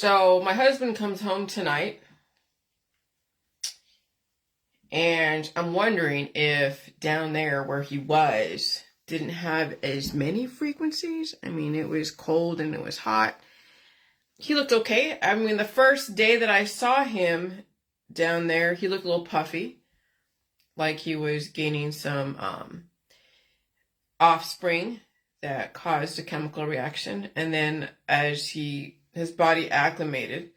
So my husband comes home tonight, and I'm wondering if down there where he was didn't have as many frequencies. I mean, it was cold and it was hot. He looked okay. I mean, the first day that I saw him down there, he looked a little puffy, like he was gaining some offspring that caused a chemical reaction. And then as his body acclimated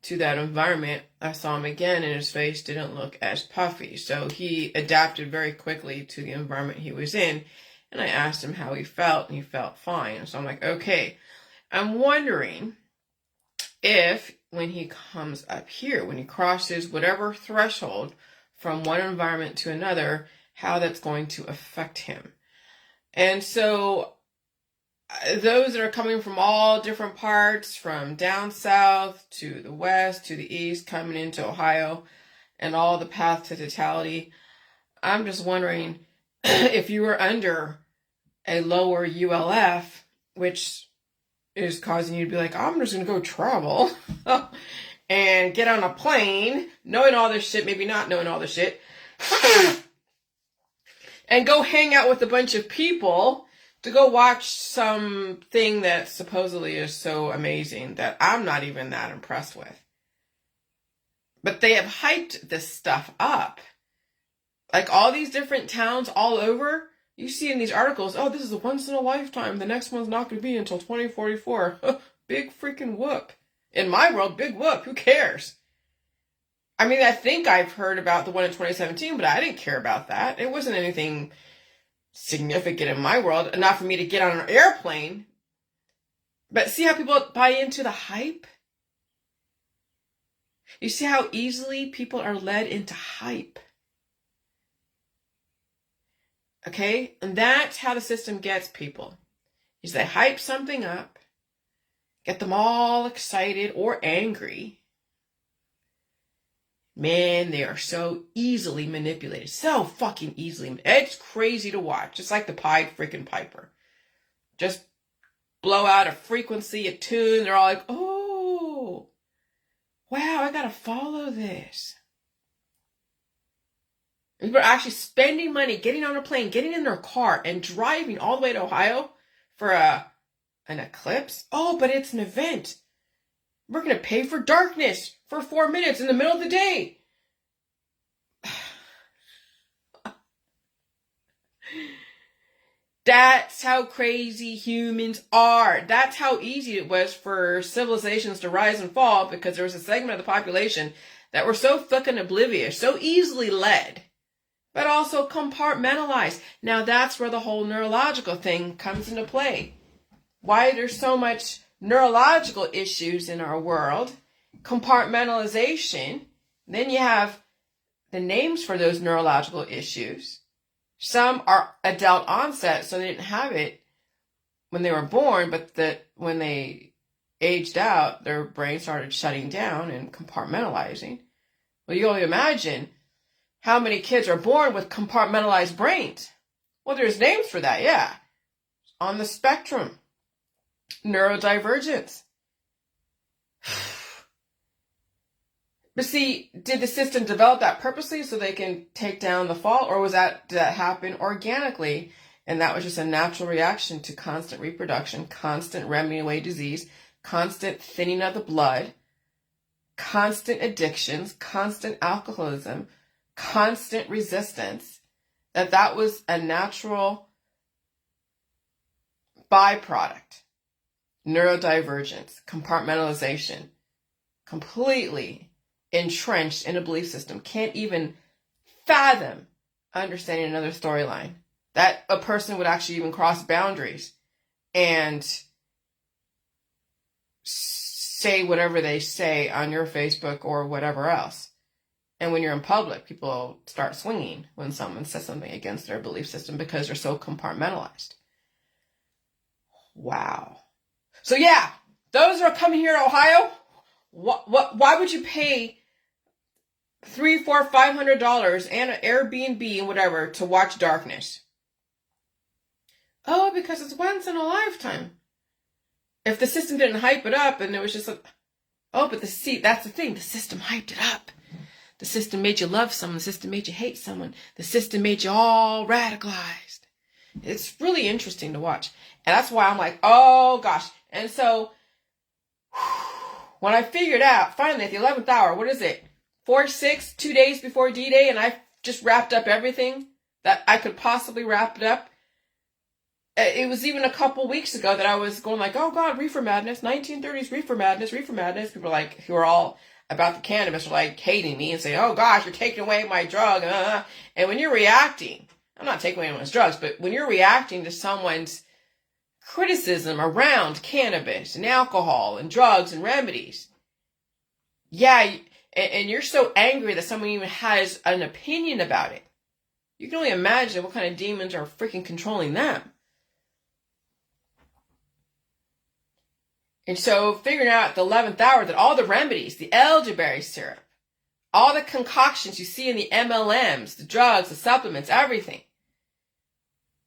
to that environment, I saw him again and his face didn't look as puffy. So he adapted very quickly to the environment he was in. And I asked him how he felt, and he felt fine. So I'm like, okay, I'm wondering if when he comes up here, when he crosses whatever threshold from one environment to another, how that's going to affect him. And so those that are coming from all different parts, from down south to the west to the east, coming into Ohio and all the path to totality, I'm just wondering if you were under a lower ULF, which is causing you to be like, I'm just going to go travel and get on a plane, knowing all this shit, maybe not knowing all this shit, and go hang out with a bunch of people to go watch something that supposedly is so amazing that I'm not even that impressed with. But they have hyped this stuff up. Like all these different towns all over, you see in these articles, oh, this is a once in a lifetime. The next one's not going to be until 2044. Big freaking whoop. In my world, big whoop. Who cares? I mean, I think I've heard about the one in 2017, but I didn't care about that. It wasn't anything significant in my world, enough for me to get on an airplane. But see how people buy into the hype? You see how easily people are led into hype? Okay? And that's how the system gets people. Is they hype something up, get them all excited or angry. Man, they are so easily manipulated. So fucking easily. It's crazy to watch. It's like the Pied freaking Piper. Just blow out a frequency, a tune. They're all like, oh, wow, I gotta follow this. People are actually spending money, getting on a plane, getting in their car, and driving all the way to Ohio for an eclipse. Oh, but it's an event. We're going to pay for darkness for 4 minutes in the middle of the day. That's how crazy humans are. That's how easy it was for civilizations to rise and fall, because there was a segment of the population that were so fucking oblivious, so easily led, but also compartmentalized. Now that's where the whole neurological thing comes into play. Why there's so much neurological issues in our world, compartmentalization. Then you have the names for those neurological issues. Some are adult onset, so they didn't have it when they were born, but that when they aged out, their brain started shutting down and compartmentalizing. Well, you only imagine how many kids are born with compartmentalized brains. Well, there's names for that, yeah. On the spectrum. Neurodivergence. But see, did the system develop that purposely so they can take down the fault, or did that happen organically? And that was just a natural reaction to constant reproduction, constant remedying away disease, constant thinning of the blood, constant addictions, constant alcoholism, constant resistance, that was a natural byproduct. Neurodivergence, compartmentalization, completely entrenched in a belief system, can't even fathom understanding another storyline. That a person would actually even cross boundaries and say whatever they say on your Facebook or whatever else. And when you're in public, people start swinging when someone says something against their belief system because they're so compartmentalized. Wow. So yeah, those are coming here to Ohio. Why would you pay $300, $400, $500 and an Airbnb and whatever to watch darkness? Oh, because it's once in a lifetime. If the system didn't hype it up and it was just like, Oh, but that's the thing. The system hyped it up. The system made you love someone. The system made you hate someone. The system made you all radicalized. It's really interesting to watch. And that's why I'm like, oh gosh. And so when I figured out, finally at the 11th hour, what is it? 4-6, 2 days before D-Day, and I just wrapped up everything that I could possibly wrap it up. It was even a couple weeks ago that I was going like, oh God, reefer madness, 1930s reefer madness, reefer madness. People like, who are all about the cannabis are like hating me and say, oh gosh, you're taking away my drug. And when you're reacting, I'm not taking away anyone's drugs, but when you're reacting to someone's criticism around cannabis and alcohol and drugs and remedies, yeah, and you're so angry that someone even has an opinion about it, you can only imagine what kind of demons are freaking controlling them. And so figuring out at the 11th hour that all the remedies, the elderberry syrup, all the concoctions you see in the MLMs, the drugs, the supplements, everything,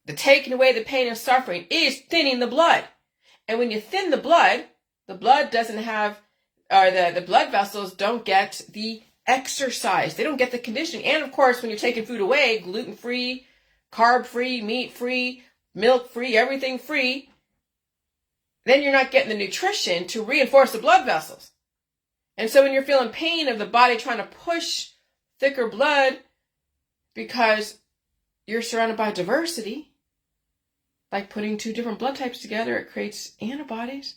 the taking away the pain and suffering is thinning the blood. And when you thin the blood doesn't have, or the blood vessels don't get the exercise. They don't get the conditioning. And of course, when you're taking food away, gluten-free, carb-free, meat-free, milk-free, everything free, then you're not getting the nutrition to reinforce the blood vessels. And so when you're feeling pain of the body trying to push thicker blood because you're surrounded by diversity, like putting two different blood types together, it creates antibodies.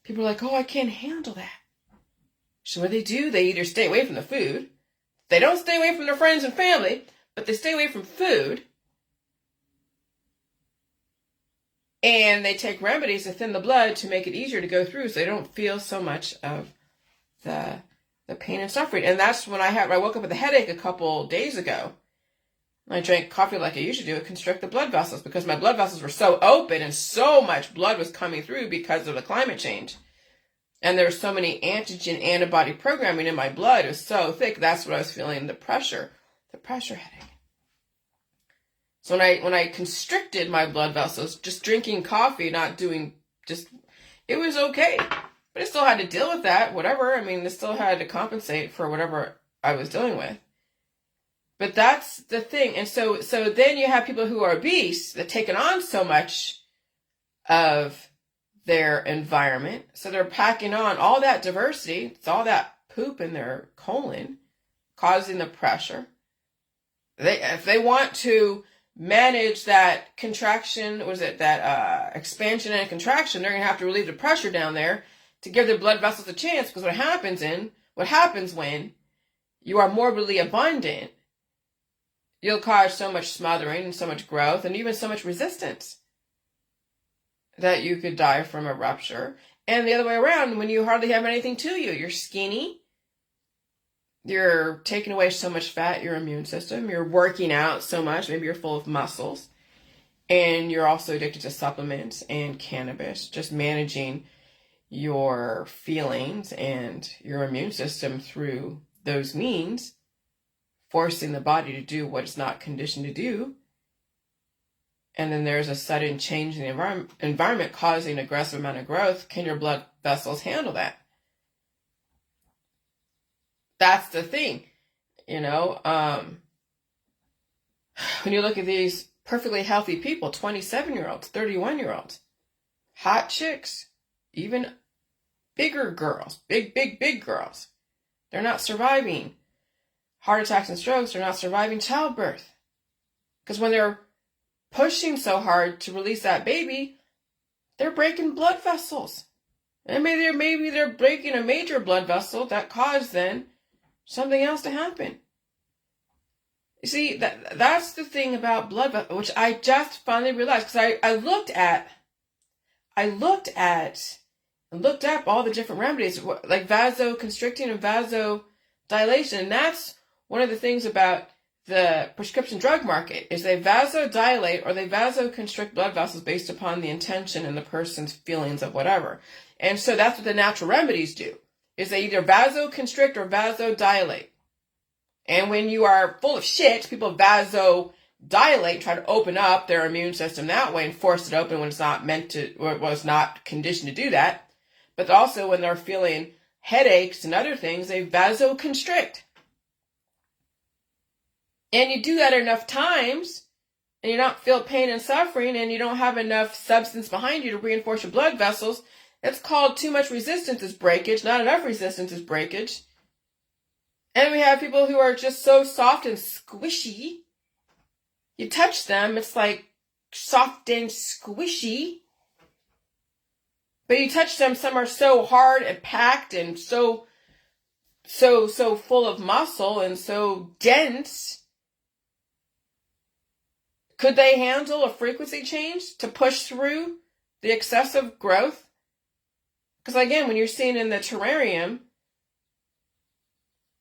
People are like, oh, I can't handle that. So what do, they either stay away from the food. They don't stay away from their friends and family, but they stay away from food. And they take remedies to thin the blood to make it easier to go through so they don't feel so much of the pain and suffering. And that's when I woke up with a headache a couple days ago. I drank coffee like I usually do. It constrict the blood vessels because my blood vessels were so open and so much blood was coming through because of the climate change. And there were so many antigen antibody programming in my blood. It was so thick. That's what I was feeling, the pressure headache. So when I constricted my blood vessels, just drinking coffee, it was okay. But I still had to deal with that, whatever. I mean, I still had to compensate for whatever I was dealing with. But that's the thing. And so then you have people who are obese that taken on so much of their environment. So they're packing on all that diversity. It's all that poop in their colon, causing the pressure. If they want to manage that contraction, expansion and contraction, they're going to have to relieve the pressure down there to give their blood vessels a chance, because what happens when you are morbidly abundant, you'll cause so much smothering and so much growth and even so much resistance that you could die from a rupture. And the other way around, when you hardly have anything to you, you're skinny, you're taking away so much fat, your immune system, you're working out so much, maybe you're full of muscles, and you're also addicted to supplements and cannabis, just managing your feelings and your immune system through those means, forcing the body to do what it's not conditioned to do. And then there's a sudden change in the environment causing an aggressive amount of growth. Can your blood vessels handle that? That's the thing, when you look at these perfectly healthy people, 27-year-olds, 31-year-olds, hot chicks, even bigger girls, big girls, they're not surviving heart attacks and strokes. They're not surviving childbirth. Because when they're pushing so hard to release that baby, they're breaking blood vessels. And maybe they're breaking a major blood vessel that caused then something else to happen. You see, that's the thing about blood vessels, which I just finally realized, because I looked up all the different remedies, like vasoconstricting and vasodilation. And that's one of the things about the prescription drug market, is they vasodilate or they vasoconstrict blood vessels based upon the intention and the person's feelings of whatever. And so that's what the natural remedies do, is they either vasoconstrict or vasodilate. And when you are full of shit, people vasodilate, try to open up their immune system that way and force it open when it's not meant to, or was not conditioned to do that. But also when they're feeling headaches and other things, they vasoconstrict. And you do that enough times, and you don't feel pain and suffering, and you don't have enough substance behind you to reinforce your blood vessels, it's called too much resistance is breakage, not enough resistance is breakage. And we have people who are just so soft and squishy. You touch them, it's like soft and squishy. But you touch them, some are so hard and packed and so full of muscle and so dense. Could they handle a frequency change to push through the excessive growth? Because again, when you're seeing in the terrarium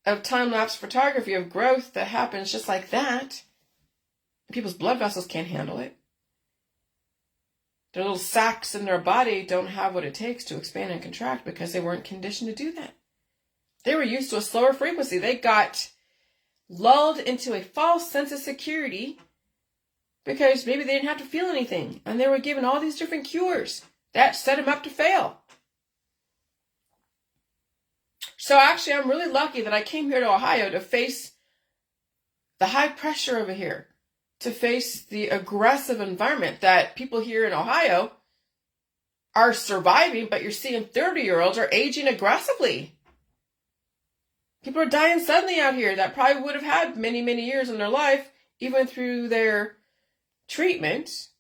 of time-lapse photography of growth that happens just like that, people's blood vessels can't handle it. Their little sacs in their body don't have what it takes to expand and contract because they weren't conditioned to do that. They were used to a slower frequency. They got lulled into a false sense of security because maybe they didn't have to feel anything. And they were given all these different cures that set them up to fail. So actually, I'm really lucky that I came here to Ohio to face the high pressure over here, to face the aggressive environment that people here in Ohio are surviving, but you're seeing 30-year-olds are aging aggressively. People are dying suddenly out here that probably would have had many, many years in their life, even through their treatments.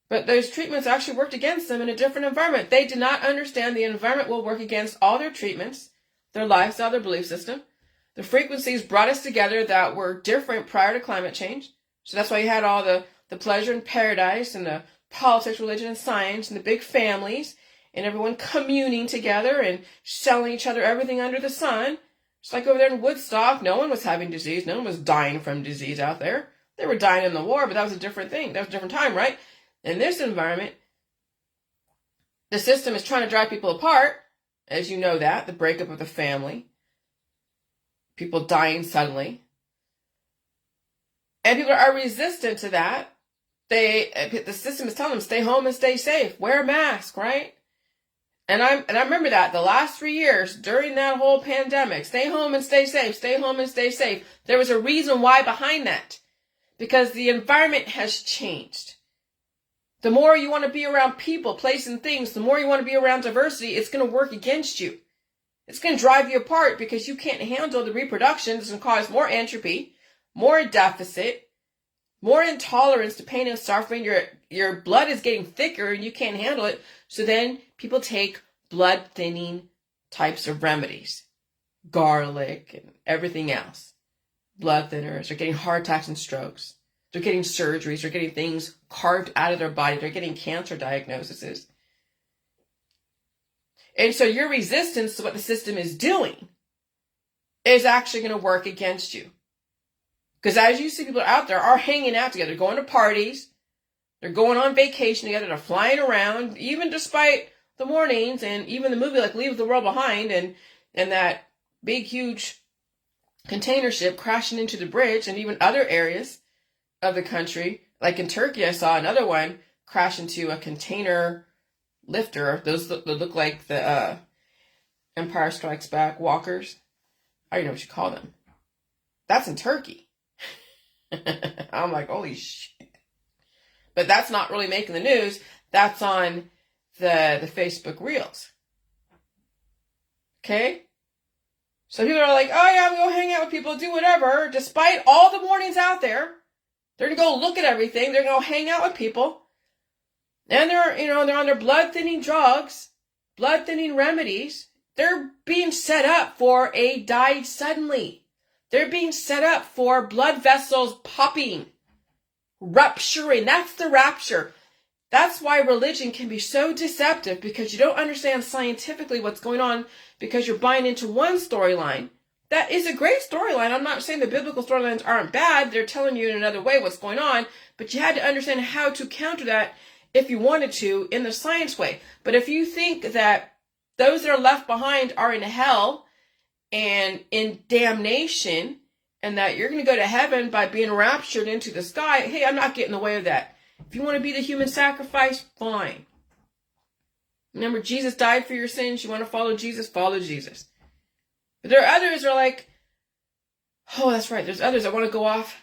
But those treatments actually worked against them in a different environment. They did not understand the environment will work against all their treatments, their lifestyle, their belief system. The frequencies brought us together that were different prior to climate change. So that's why you had all the pleasure and paradise and the politics, religion, and science and the big families and everyone communing together and selling each other everything under the sun. Just like over there in Woodstock, no one was having disease. No one was dying from disease out there. They were dying in the war, but that was a different thing. That was a different time, right? In this environment, the system is trying to drive people apart, as you know that, the breakup of the family, people dying suddenly. And people are resistant to that. The system is telling them, stay home and stay safe. Wear a mask, right? And I remember that the last 3 years during that whole pandemic, stay home and stay safe, stay home and stay safe. There was a reason why behind that. Because the environment has changed. The more you want to be around people, places, and things, the more you want to be around diversity, it's going to work against you. It's going to drive you apart because you can't handle the reproduction. It's going to cause more entropy, more deficit, more intolerance to pain and suffering. Your blood is getting thicker and you can't handle it. So then people take blood thinning types of remedies, garlic and everything else. Blood thinners, they're getting heart attacks and strokes. They're getting surgeries, they're getting things carved out of their body, they're getting cancer diagnoses. And so your resistance to what the system is doing is actually going to work against you. Because as you see, people out there are hanging out together, going to parties, they're going on vacation together, they're flying around, even despite the warnings and even the movie like Leave the World Behind and that big, huge container ship crashing into the bridge and even other areas of the country. Like in Turkey, I saw another one crash into a container lifter. Those look like the Empire Strikes Back walkers. I don't know what you call them. That's in Turkey. I'm like, holy shit. But that's not really making the news. That's on the Facebook Reels. Okay? So people are like, oh yeah, I'm going to go hang out with people, do whatever. Despite all the warnings out there, they're going to go look at everything. They're going to hang out with people. And they're on their blood thinning drugs, blood thinning remedies. They're being set up for a die suddenly. They're being set up for blood vessels popping, rupturing. That's the rapture. That's why religion can be so deceptive, because you don't understand scientifically what's going on, because you're buying into one storyline. That is a great storyline. I'm not saying the biblical storylines aren't bad. They're telling you in another way what's going on, but you had to understand how to counter that if you wanted to in the science way. But if you think that those that are left behind are in hell and in damnation, and that you're going to go to heaven by being raptured into the sky, hey, I'm not getting in the way of that. If you want to be the human sacrifice, fine. Remember, Jesus died for your sins. You want to follow Jesus? Follow Jesus. But there are others who are like, oh, that's right. There's others that want to go off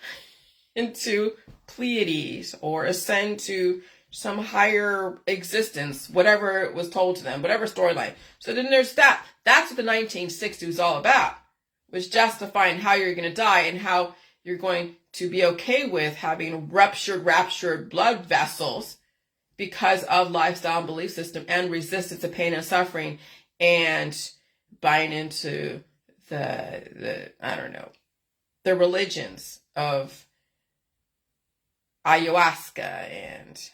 into Pleiades or ascend to some higher existence, whatever it was told to them, whatever storyline. So then there's that. That's what the 1960s was all about, was justifying how you're going to die and how you're going to be okay with having raptured blood vessels because of lifestyle and belief system and resistance to pain and suffering and buying into the I don't know, the religions of ayahuasca and,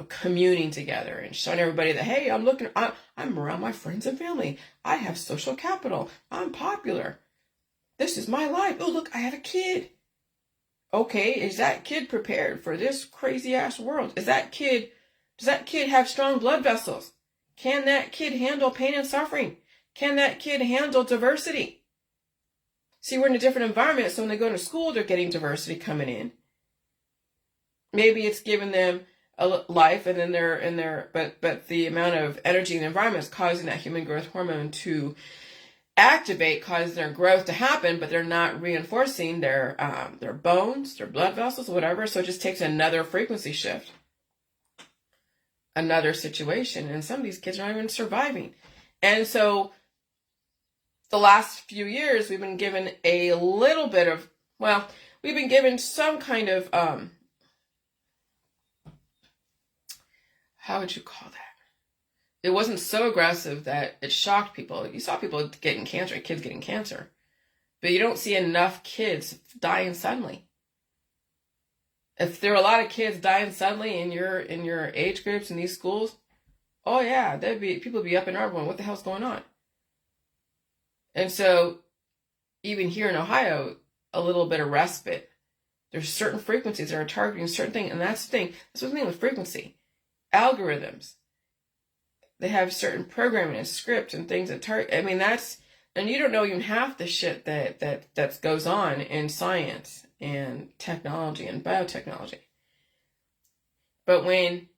communing together and showing everybody that, hey, I'm around my friends and family. I have social capital. I'm popular. This is my life. Oh, look, I have a kid. Okay, is that kid prepared for this crazy ass world? Does that kid have strong blood vessels? Can that kid handle pain and suffering? Can that kid handle diversity? See, we're in a different environment, so when they go to school, they're getting diversity coming in. Maybe it's giving them a life, and then but the amount of energy in the environment is causing that human growth hormone to activate, cause their growth to happen, but they're not reinforcing their bones, their blood vessels, whatever. So it just takes another frequency shift, another situation, and some of these kids are not even surviving. And so the last few years, we've been given a little bit of, we've been given some kind of, how would you call that? It wasn't so aggressive that it shocked people. You saw people getting cancer, kids getting cancer, but you don't see enough kids dying suddenly. If there were a lot of kids dying suddenly in your age groups in these schools, oh yeah, people would be up in arms going, what the hell's going on? And so even here in Ohio, a little bit of respite. There's certain frequencies that are targeting certain things, and that's the thing. That's what's the thing with frequency. Algorithms. They have certain programming and script and things that target. I mean, and you don't know even half the shit that goes on in science and technology and biotechnology. But when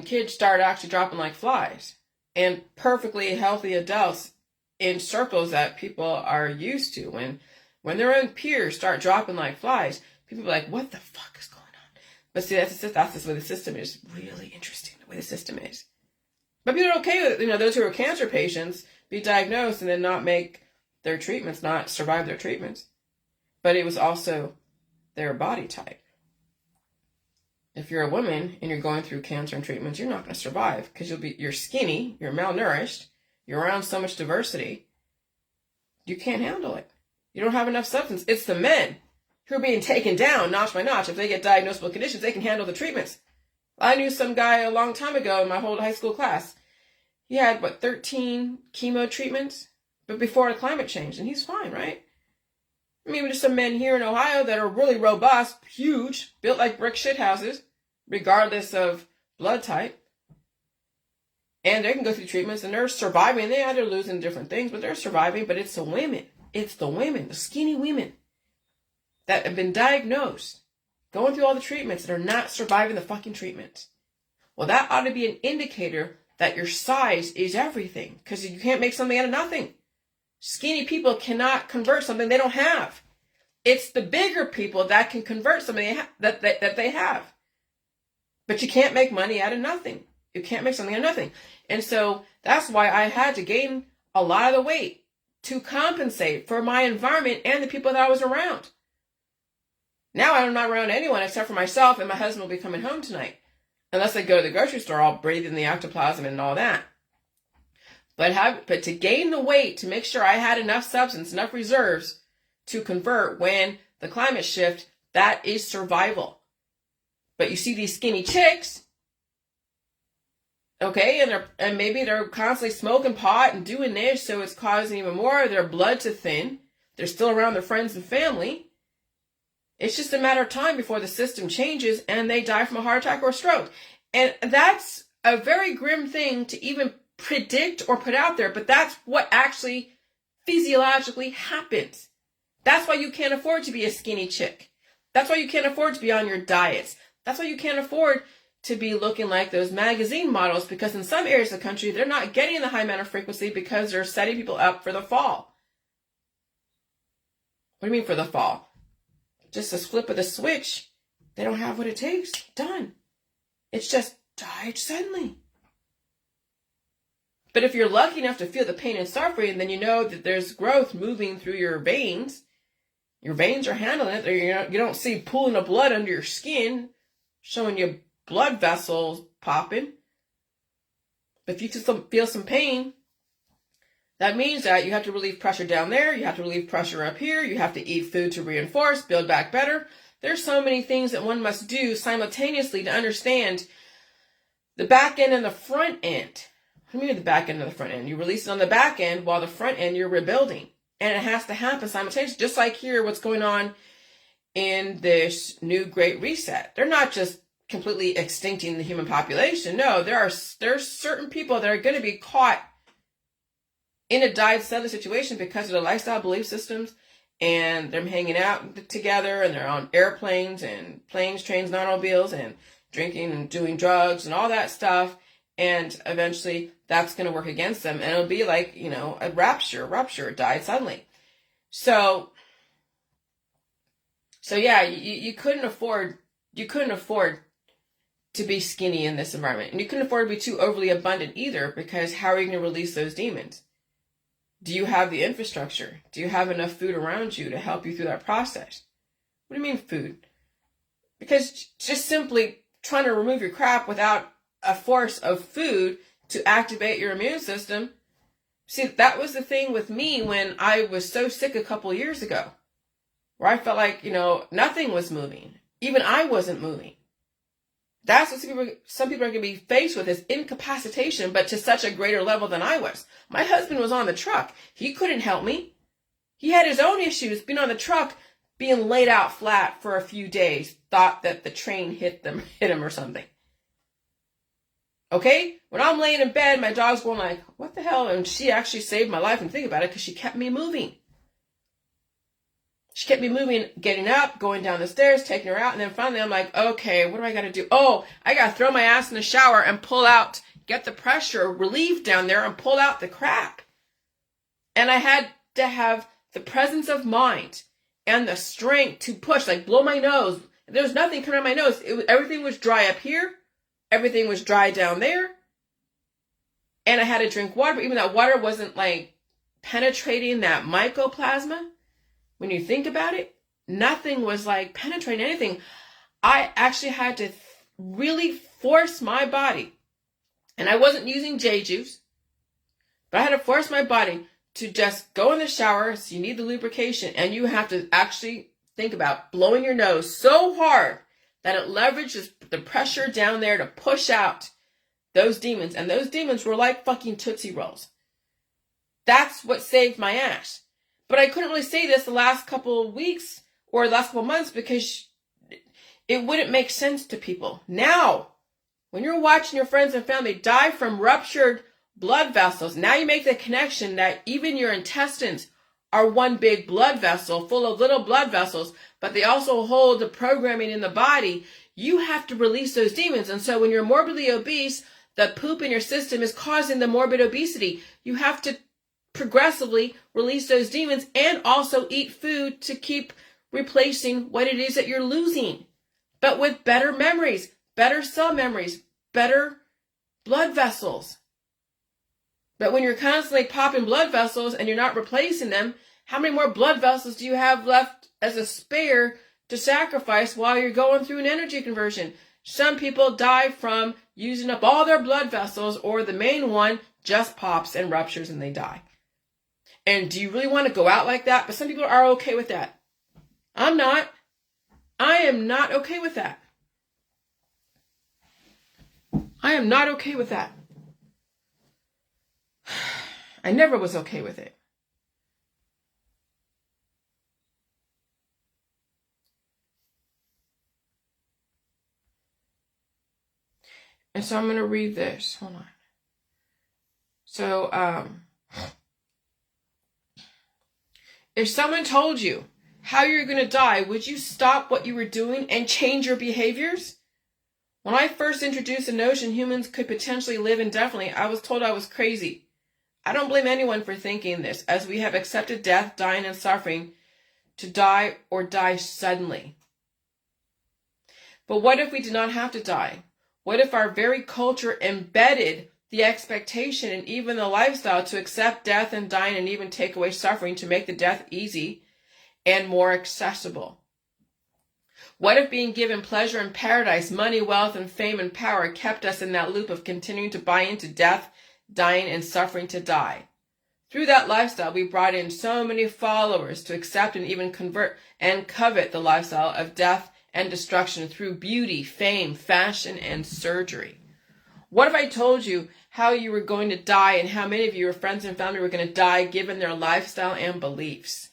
kids start actually dropping like flies, and perfectly healthy adults in circles that people are used to, when their own peers start dropping like flies, people are like, what the fuck is going on? But see, that's the way the system is. Really interesting, the way the system is. But people are okay with, those who are cancer patients be diagnosed and then not make their treatments, not survive their treatments. But it was also their body type. If you're a woman and you're going through cancer and treatments, you're not going to survive because you're skinny, you're malnourished, you're around so much diversity, you can't handle it. You don't have enough substance. It's the men who are being taken down notch by notch. If they get diagnosable conditions, they can handle the treatments. I knew some guy a long time ago in my whole high school class. He had, 13 chemo treatments, but before the climate change, and he's fine, right? I mean, there's some men here in Ohio that are really robust, huge, built like brick shit houses, regardless of blood type. And they can go through treatments, and they're surviving. They're losing different things, but they're surviving. But it's the women. It's the women, the skinny women that have been diagnosed, going through all the treatments, that are not surviving the fucking treatments. Well, that ought to be an indicator that your size is everything, because you can't make something out of nothing. Skinny people cannot convert something they don't have. It's the bigger people that can convert something that they have. But you can't make money out of nothing. You can't make something out of nothing. And so that's why I had to gain a lot of the weight to compensate for my environment and the people that I was around. Now I'm not around anyone except for myself, and my husband will be coming home tonight. Unless I go to the grocery store, I'll breathe in the ectoplasm and all that. But to gain the weight, to make sure I had enough substance, enough reserves to convert when the climate shift, that is survival. But you see these skinny chicks, okay, and maybe they're constantly smoking pot and doing this, so it's causing even more of their blood to thin. They're still around their friends and family. It's just a matter of time before the system changes and they die from a heart attack or a stroke. And that's a very grim thing to even predict or put out there, but that's what actually physiologically happens. That's why you can't afford to be a skinny chick. That's why you can't afford to be on your diets. That's why you can't afford to be looking like those magazine models, because in some areas of the country, they're not getting the high amount of frequency because they're setting people up for the fall. What do you mean for the fall? Just a flip of the switch. They don't have what it takes. Done. It's just died suddenly. But if you're lucky enough to feel the pain and suffering, then you know that there's growth moving through your veins. Your veins are handling it. You don't see pooling of blood under your skin, showing you blood vessels popping. But if you can feel some pain, that means that you have to relieve pressure down there. You have to relieve pressure up here. You have to eat food to reinforce, build back better. There's so many things that one must do simultaneously to understand the back end and the front end. What do you mean the back end and the front end? You release it on the back end while the front end you're rebuilding. And it has to happen simultaneously. Just like here, what's going on in this new Great Reset. They're not just completely extincting the human population. No, there's certain people that are going to be caught in a died sudden situation because of their lifestyle belief systems, and they're hanging out together, and they're on airplanes and planes, trains, and automobiles, and drinking and doing drugs and all that stuff. And eventually that's going to work against them. And it'll be like, a rupture, died suddenly. So yeah, you couldn't afford to be skinny in this environment. And you couldn't afford to be too overly abundant either, because how are you going to release those demons? Do you have the infrastructure? Do you have enough food around you to help you through that process? What do you mean food? Because just simply trying to remove your crap without a force of food to activate your immune system. See, that was the thing with me when I was so sick a couple years ago, where I felt like, nothing was moving. Even I wasn't moving. That's what some people are going to be faced with, is incapacitation, but to such a greater level than I was. My husband was on the truck. He couldn't help me. He had his own issues being on the truck, being laid out flat for a few days, thought that the train hit him or something. Okay? When I'm laying in bed, my dog's going like, what the hell? And she actually saved my life, and think about it, because she kept me moving. She kept me moving, getting up, going down the stairs, taking her out. And then finally I'm like, okay, what do I got to do? Oh, I got to throw my ass in the shower and pull out, get the pressure relieved down there and pull out the crap. And I had to have the presence of mind and the strength to push, like blow my nose. There was nothing coming out of my nose. Everything was dry up here. Everything was dry down there. And I had to drink water, but even that water wasn't like penetrating that mycoplasma. When you think about it, nothing was like penetrating anything. I actually had to really force my body. And I wasn't using J juice, but I had to force my body to just go in the shower. So you need the lubrication, and you have to actually think about blowing your nose so hard that it leverages the pressure down there to push out those demons. And those demons were like fucking Tootsie Rolls. That's what saved my ass. But I couldn't really say this the last couple of weeks or the last couple of months, because it wouldn't make sense to people. Now, when you're watching your friends and family die from ruptured blood vessels, now you make the connection that even your intestines are one big blood vessel full of little blood vessels, but they also hold the programming in the body. You have to release those demons. And so when you're morbidly obese, the poop in your system is causing the morbid obesity. You have to progressively release those demons and also eat food to keep replacing what it is that you're losing, but with better memories, better cell memories, better blood vessels. But when you're constantly popping blood vessels and you're not replacing them, how many more blood vessels do you have left as a spare to sacrifice while you're going through an energy conversion? Some people die from using up all their blood vessels, or the main one just pops and ruptures and they die. And do you really want to go out like that? But some people are okay with that. I'm not. I am not okay with that. I am not okay with that. I never was okay with it. And so I'm going to read this. Hold on. So, if someone told you how you're going to die, would you stop what you were doing and change your behaviors? When I first introduced the notion humans could potentially live indefinitely, I was told I was crazy. I don't blame anyone for thinking this, as we have accepted death, dying, and suffering to die or die suddenly. But what if we did not have to die? What if our very culture embedded the expectation and even the lifestyle to accept death and dying and even take away suffering to make the death easy and more accessible? What if being given pleasure and paradise, money, wealth, and fame and power kept us in that loop of continuing to buy into death, dying, and suffering to die? Through that lifestyle, we brought in so many followers to accept and even convert and covet the lifestyle of death and destruction through beauty, fame, fashion, and surgery. What if I told you how you were going to die and how many of your friends and family were going to die given their lifestyle and beliefs?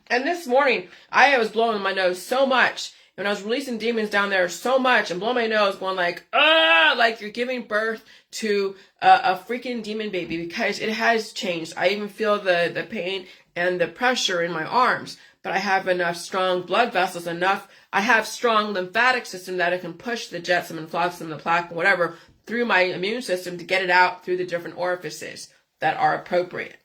And this morning, I was blowing my nose so much. When I was releasing demons down there so much and blowing my nose, going like you're giving birth to a freaking demon baby, because it has changed. I even feel the pain and the pressure in my arms, but I have enough strong blood vessels, I have strong lymphatic system that it can push the jetsam and flotsam and the plaque and whatever through my immune system to get it out through the different orifices that are appropriate.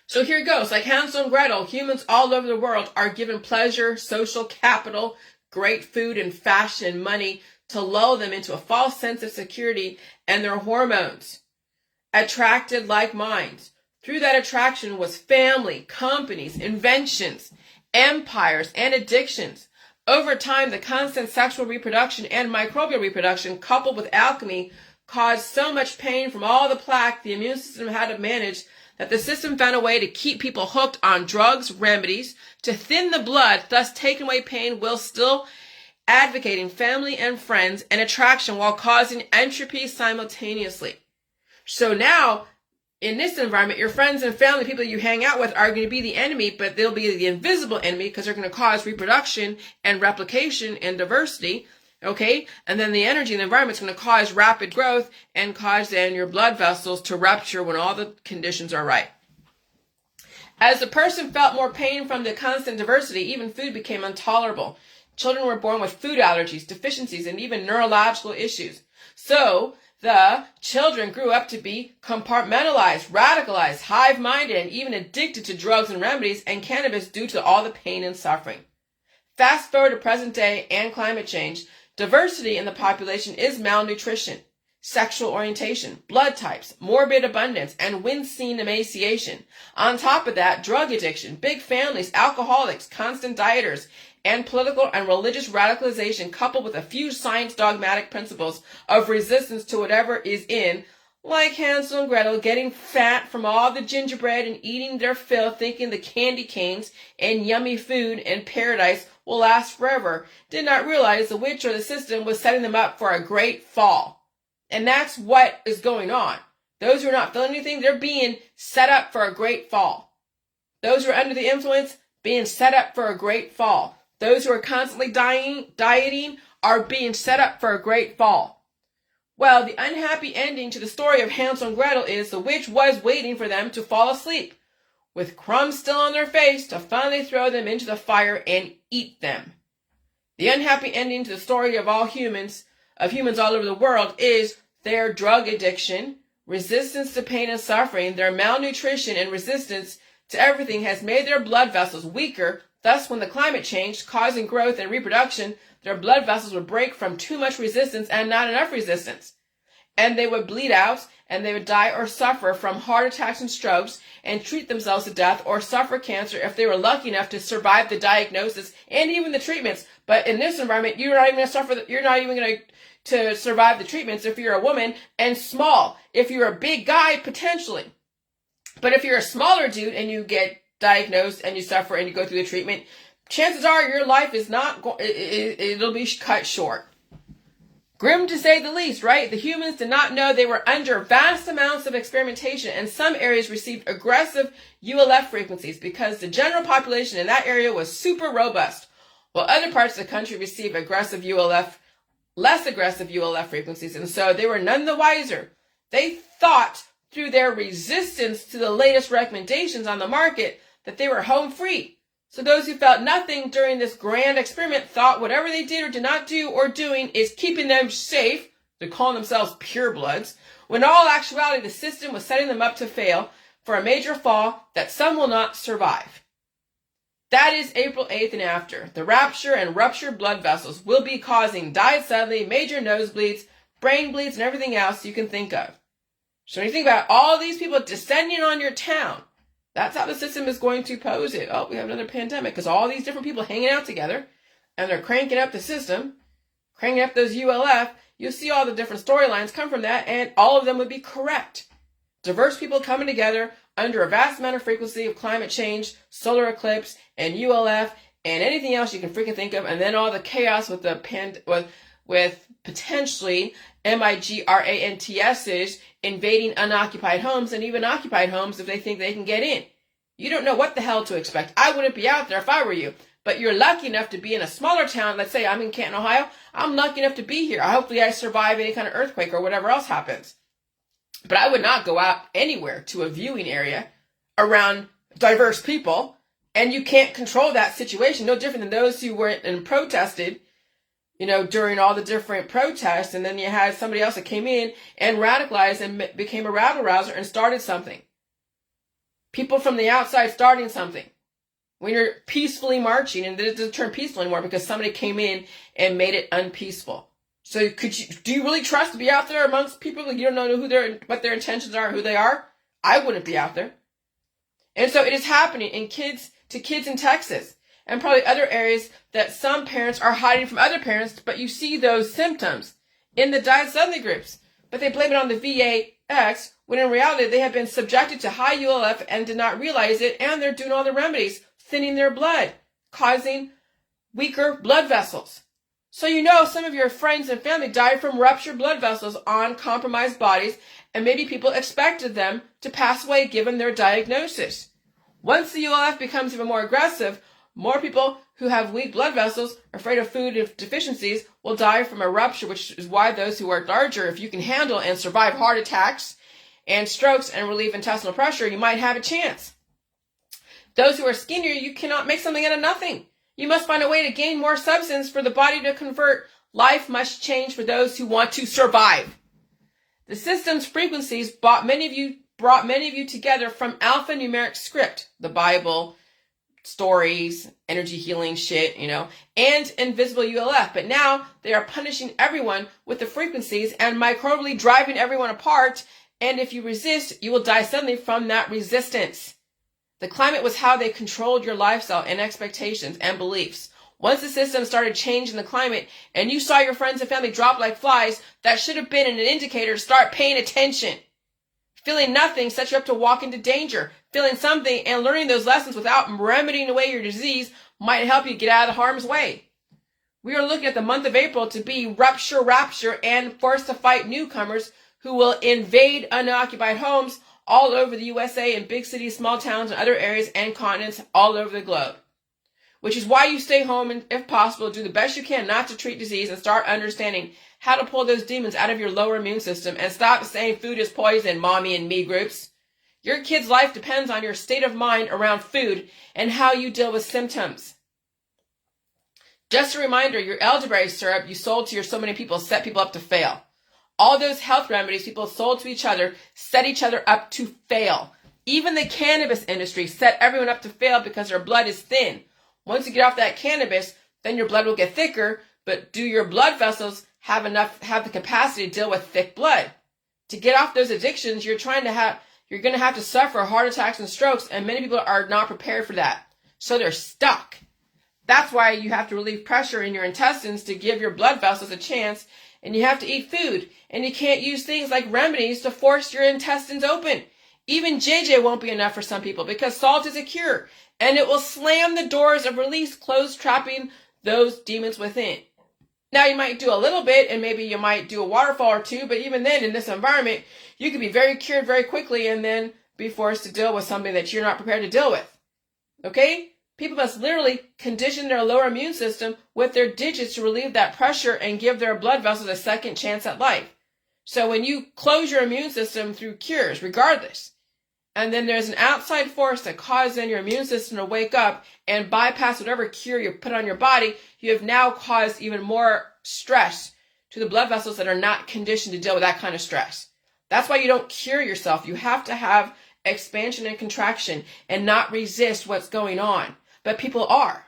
So here it goes. Like Hansel and Gretel, humans all over the world are given pleasure, social capital, great food and fashion and money to lull them into a false sense of security, and their hormones attracted like minds. Through that attraction was family, companies, inventions, empires, and addictions. Over time, the constant sexual reproduction and microbial reproduction, coupled with alchemy, caused so much pain from all the plaque the immune system had to manage that the system found a way to keep people hooked on drugs, remedies, to thin the blood, thus taking away pain while still advocating family and friends and attraction while causing entropy simultaneously. So now, in this environment, your friends and family, people you hang out with, are going to be the enemy, but they'll be the invisible enemy because they're going to cause reproduction and replication and diversity. Okay? And then the energy in the environment is going to cause rapid growth and cause then your blood vessels to rupture when all the conditions are right. As the person felt more pain from the constant diversity, even food became intolerable. Children were born with food allergies, deficiencies, and even neurological issues. So the children grew up to be compartmentalized, radicalized, hive-minded, and even addicted to drugs and remedies and cannabis due to all the pain and suffering. Fast forward to present day and climate change. Diversity in the population is malnutrition, sexual orientation, blood types, morbid abundance, and wincing emaciation. On top of that, drug addiction, big families, alcoholics, constant dieters, and political and religious radicalization, coupled with a few science dogmatic principles of resistance to whatever is in, like Hansel and Gretel getting fat from all the gingerbread and eating their fill, thinking the candy canes and yummy food and paradise will last forever, did not realize the witch or the system was setting them up for a great fall. And that's what is going on. Those who are not feeling anything, they're being set up for a great fall. Those who are under the influence, being set up for a great fall. Those who are constantly dieting are being set up for a great fall. Well, the unhappy ending to the story of Hansel and Gretel is the witch was waiting for them to fall asleep, with crumbs still on their face, to finally throw them into the fire and eat them. The unhappy ending to the story of humans all over the world is their drug addiction, resistance to pain and suffering, their malnutrition and resistance to everything has made their blood vessels weaker. Thus, when the climate changed, causing growth and reproduction, their blood vessels would break from too much resistance and not enough resistance. And they would bleed out, and they would die or suffer from heart attacks and strokes, and treat themselves to death or suffer cancer if they were lucky enough to survive the diagnosis and even the treatments. But in this environment, you're not even going to survive the treatments if you're a woman and small. If you're a big guy, potentially. But if you're a smaller dude and you get diagnosed and you suffer and you go through the treatment, chances are your life is it'll be cut short. Grim to say the least, right? The humans did not know they were under vast amounts of experimentation, and some areas received aggressive ULF frequencies because the general population in that area was super robust, while other parts of the country received less aggressive ULF frequencies, and so they were none the wiser. They thought through their resistance to the latest recommendations on the market that they were home free. So those who felt nothing during this grand experiment thought whatever they did or did not do or doing is keeping them safe. They're calling themselves purebloods, when in all actuality the system was setting them up to fail for a major fall that some will not survive. That is April 8th and after. The rapture and ruptured blood vessels will be causing died suddenly, major nosebleeds, brain bleeds, and everything else you can think of. So when you think about all these people descending on your town, that's how the system is going to pose it. Oh, we have another pandemic because all these different people hanging out together and they're cranking up the system, cranking up those ULF. You'll see all the different storylines come from that, and all of them would be correct. Diverse people coming together under a vast amount of frequency of climate change, solar eclipse, and ULF, and anything else you can freaking think of, and then all the chaos with the with potentially migrants invading unoccupied homes and even occupied homes if they think they can get in. You don't know what the hell to expect. I wouldn't be out there if I were you. But you're lucky enough to be in a smaller town. Let's say I'm in Canton, Ohio. I'm lucky enough to be here. Hopefully I survive any kind of earthquake or whatever else happens. But I would not go out anywhere to a viewing area around diverse people. And you can't control that situation. No different than those who went and protested, during all the different protests. And then you had somebody else that came in and radicalized and became a rabble rouser and started something. People from the outside starting something. When you're peacefully marching, and it doesn't turn peaceful anymore because somebody came in and made it unpeaceful. So do you really trust to be out there amongst people that you don't know what their intentions are, who they are? I wouldn't be out there. And so it is happening to kids in Texas and probably other areas that some parents are hiding from other parents, but you see those symptoms in the died suddenly groups. But they blame it on the VAX, when in reality they have been subjected to high ULF and did not realize it, and they're doing all the remedies, thinning their blood, causing weaker blood vessels. So some of your friends and family died from ruptured blood vessels on compromised bodies, and maybe people expected them to pass away given their diagnosis. Once the ULF becomes even more aggressive, more people who have weak blood vessels, afraid of food deficiencies, will die from a rupture, which is why those who are larger, if you can handle and survive heart attacks and strokes and relieve intestinal pressure, you might have a chance. Those who are skinnier, you cannot make something out of nothing. You must find a way to gain more substance for the body to convert. Life must change for those who want to survive. The system's frequencies brought many of you together from alphanumeric script, the Bible, stories, energy healing shit, and invisible ULF. But now they are punishing everyone with the frequencies and microbially driving everyone apart. And if you resist, you will die suddenly from that resistance. The climate was how they controlled your lifestyle and expectations and beliefs. Once the system started changing the climate and you saw your friends and family drop like flies, that should have been an indicator to start paying attention. Feeling nothing sets you up to walk into danger. Feeling something and learning those lessons without remedying away your disease might help you get out of harm's way. We are looking at the month of April to be rapture, and forced to fight newcomers who will invade unoccupied homes all over the USA and big cities, small towns, and other areas and continents all over the globe. Which is why you stay home and, if possible, do the best you can not to treat disease and start understanding how to pull those demons out of your lower immune system and stop saying food is poison, mommy and me groups. Your kid's life depends on your state of mind around food and how you deal with symptoms. Just a reminder, your elderberry syrup you sold to so many people set people up to fail. All those health remedies people sold to each other set each other up to fail. Even the cannabis industry set everyone up to fail because their blood is thin. Once you get off that cannabis, then your blood will get thicker, but do your blood vessels have the capacity to deal with thick blood? To get off those addictions, you're going to have to suffer heart attacks and strokes, and many people are not prepared for that. So they're stuck. That's why you have to relieve pressure in your intestines to give your blood vessels a chance, and you have to eat food, and you can't use things like remedies to force your intestines open. Even JJ won't be enough for some people because salt is a cure, and it will slam the doors of release, closed, trapping those demons within. Now, you might do a little bit, and maybe you might do a waterfall or two, but even then, in this environment, you can be very cured very quickly and then be forced to deal with something that you're not prepared to deal with. Okay? People must literally condition their lower immune system with their digits to relieve that pressure and give their blood vessels a second chance at life. So when you close your immune system through cures, regardless, and then there's an outside force that causes then your immune system to wake up and bypass whatever cure you put on your body, you have now caused even more stress to the blood vessels that are not conditioned to deal with that kind of stress. That's why you don't cure yourself. You have to have expansion and contraction and not resist what's going on. But people are.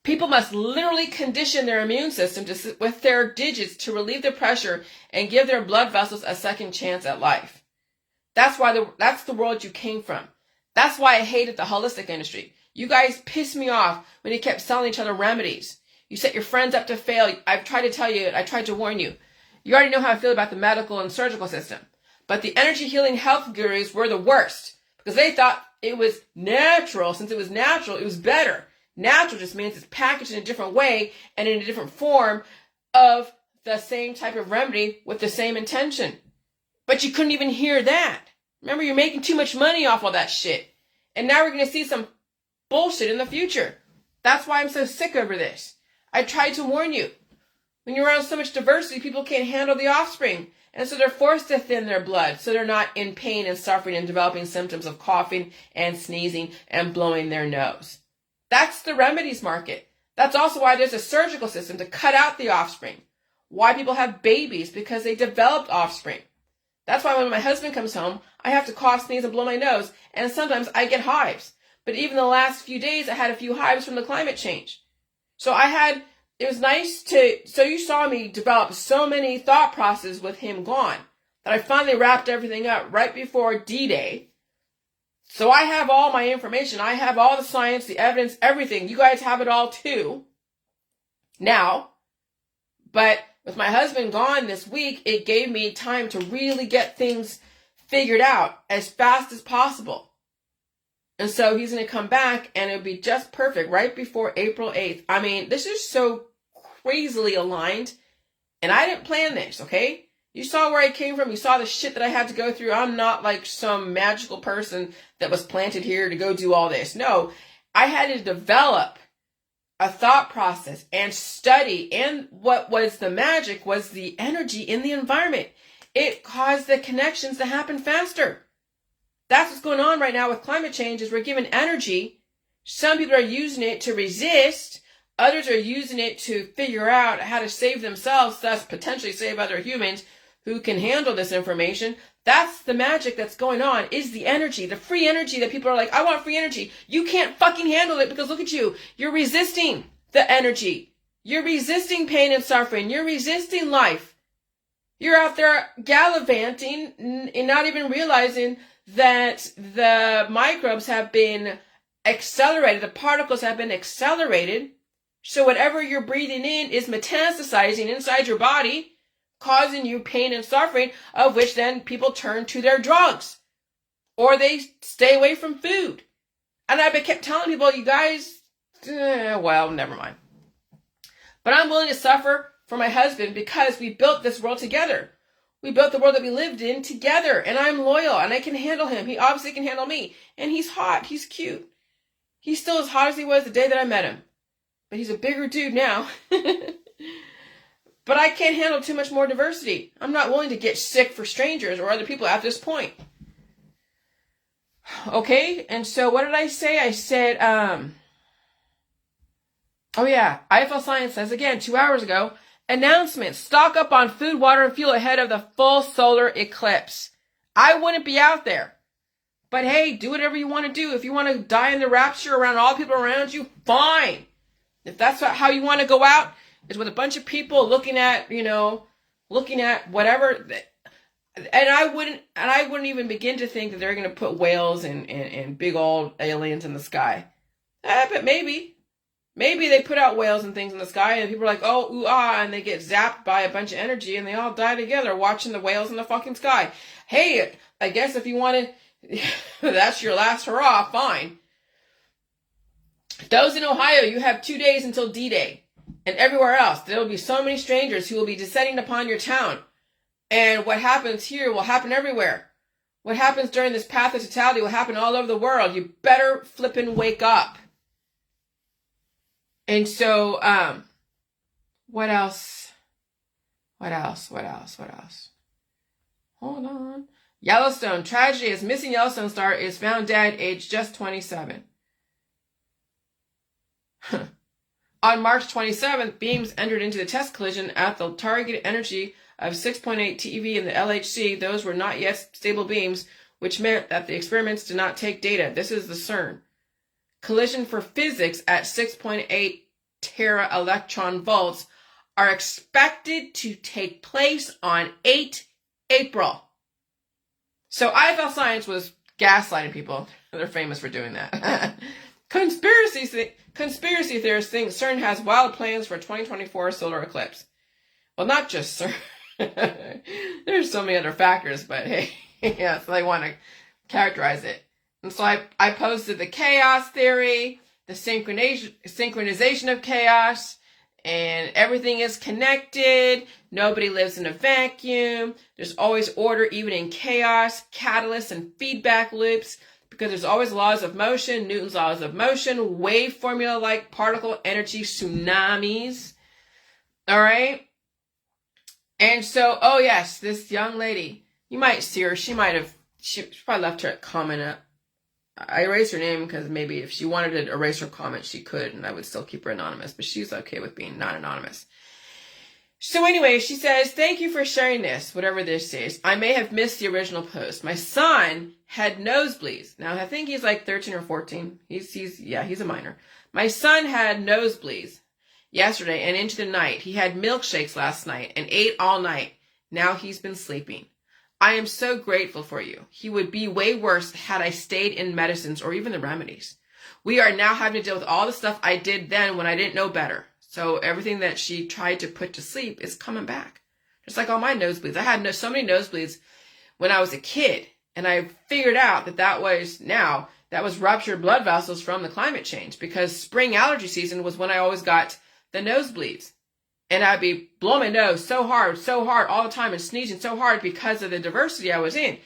People must literally condition their immune system with their digits to relieve the pressure and give their blood vessels a second chance at life. That's the world you came from. That's why I hated the holistic industry. You guys pissed me off when you kept selling each other remedies. You set your friends up to fail. I've tried to tell you, I tried to warn you. You already know how I feel about the medical and surgical system. But the energy healing health gurus were the worst because they thought it was natural. Since it was natural, it was better. Natural just means it's packaged in a different way and in a different form of the same type of remedy with the same intention. But you couldn't even hear that. Remember, you're making too much money off all that shit. And now we're going to see some bullshit in the future. That's why I'm so sick over this. I tried to warn you. When you're around so much diversity, people can't handle the offspring. And so they're forced to thin their blood so they're not in pain and suffering and developing symptoms of coughing and sneezing and blowing their nose. That's the remedies market. That's also why there's a surgical system to cut out the offspring. Why people have babies, because they developed offspring. That's why when my husband comes home, I have to cough, sneeze, and blow my nose. And sometimes I get hives. But even the last few days, I had a few hives from the climate change. So it was nice so you saw me develop so many thought processes with him gone that I finally wrapped everything up right before D-Day. So I have all my information. I have all the science, the evidence, everything. You guys have it all too now. But with my husband gone this week, it gave me time to really get things figured out as fast as possible. And so he's going to come back and it'll be just perfect right before April 8th. I mean, this is so crazily aligned. And I didn't plan this, okay? You saw where I came from. You saw the shit that I had to go through. I'm not like some magical person that was planted here to go do all this. No, I had to develop a thought process and study. And what was the magic was the energy in the environment. It caused the connections to happen faster. That's what's going on right now with climate change is we're given energy. Some people are using it to resist. Others are using it to figure out how to save themselves, thus potentially save other humans who can handle this information. That's the magic that's going on, is the energy, the free energy that people are like, I want free energy. You can't fucking handle it because look at you. You're resisting the energy. You're resisting pain and suffering. You're resisting life. You're out there gallivanting and not even realizing that the microbes have been accelerated. The particles have been accelerated. So whatever you're breathing in is metastasizing inside your body, causing you pain and suffering, of which then people turn to their drugs. Or they stay away from food. And I kept telling people, you guys, well, never mind. But I'm willing to suffer for my husband because we built this world together. We built the world that we lived in together. And I'm loyal and I can handle him. He obviously can handle me. And he's hot. He's cute. He's still as hot as he was the day that I met him. But he's a bigger dude now. But I can't handle too much more diversity. I'm not willing to get sick for strangers or other people at this point. Okay, and so what did I say? I said, oh yeah, IFL Science says again 2 hours ago, announcement, stock up on food, water, and fuel ahead of the full solar eclipse. I wouldn't be out there. But hey, do whatever you want to do. If you want to die in the rapture around all the people around you, fine. If that's how you want to go out, is with a bunch of people looking at whatever. And I wouldn't even begin to think that they're going to put whales and big old aliens in the sky. But maybe they put out whales and things in the sky and people are like, oh, ooh, ah, and they get zapped by a bunch of energy and they all die together watching the whales in the fucking sky. Hey, I guess if you want to, that's your last hurrah, fine. Those in Ohio, you have 2 days until D-Day. And everywhere else, there will be so many strangers who will be descending upon your town. And what happens here will happen everywhere. What happens during this path of totality will happen all over the world. You better flippin' wake up. And so, what else? Hold on. Yellowstone tragedy as missing Yellowstone star is found dead, aged just 27. On March 27th, beams entered into the test collision at the target energy of 6.8 TeV in the LHC. Those were not yet stable beams, which meant that the experiments did not take data. This is the CERN. Collision for physics at 6.8 tera electron volts are expected to take place on 8 April. So IFL Science was gaslighting people. They're famous for doing that. Conspiracy theorists think CERN has wild plans for 2024 solar eclipse. Well, not just CERN. There's so many other factors, but hey, yeah, so they want to characterize it. And so I posted the chaos theory, the synchronization of chaos, and everything is connected. Nobody lives in a vacuum. There's always order, even in chaos, catalysts and feedback loops, because there's always laws of motion, Newton's laws of motion, wave formula like particle energy tsunamis. All right. And so, oh yes, this young lady, you might see her. She probably left her comment up. I erased her name because maybe if she wanted to erase her comment, she could, and I would still keep her anonymous, but she's okay with being not anonymous. So anyway, she says, thank you for sharing this, whatever this is. I may have missed the original post. My son had nosebleeds. Now, I think he's like 13 or 14. He's a minor. My son had nosebleeds yesterday and into the night. He had milkshakes last night and ate all night. Now he's been sleeping. I am so grateful for you. He would be way worse had I stayed in medicines or even the remedies. We are now having to deal with all the stuff I did then when I didn't know better. So everything that she tried to put to sleep is coming back. Just like all my nosebleeds. I had so many nosebleeds when I was a kid. And I figured out that was ruptured blood vessels from the climate change, because spring allergy season was when I always got the nosebleeds. And I'd be blowing my nose so hard all the time and sneezing so hard because of the diversity I was in.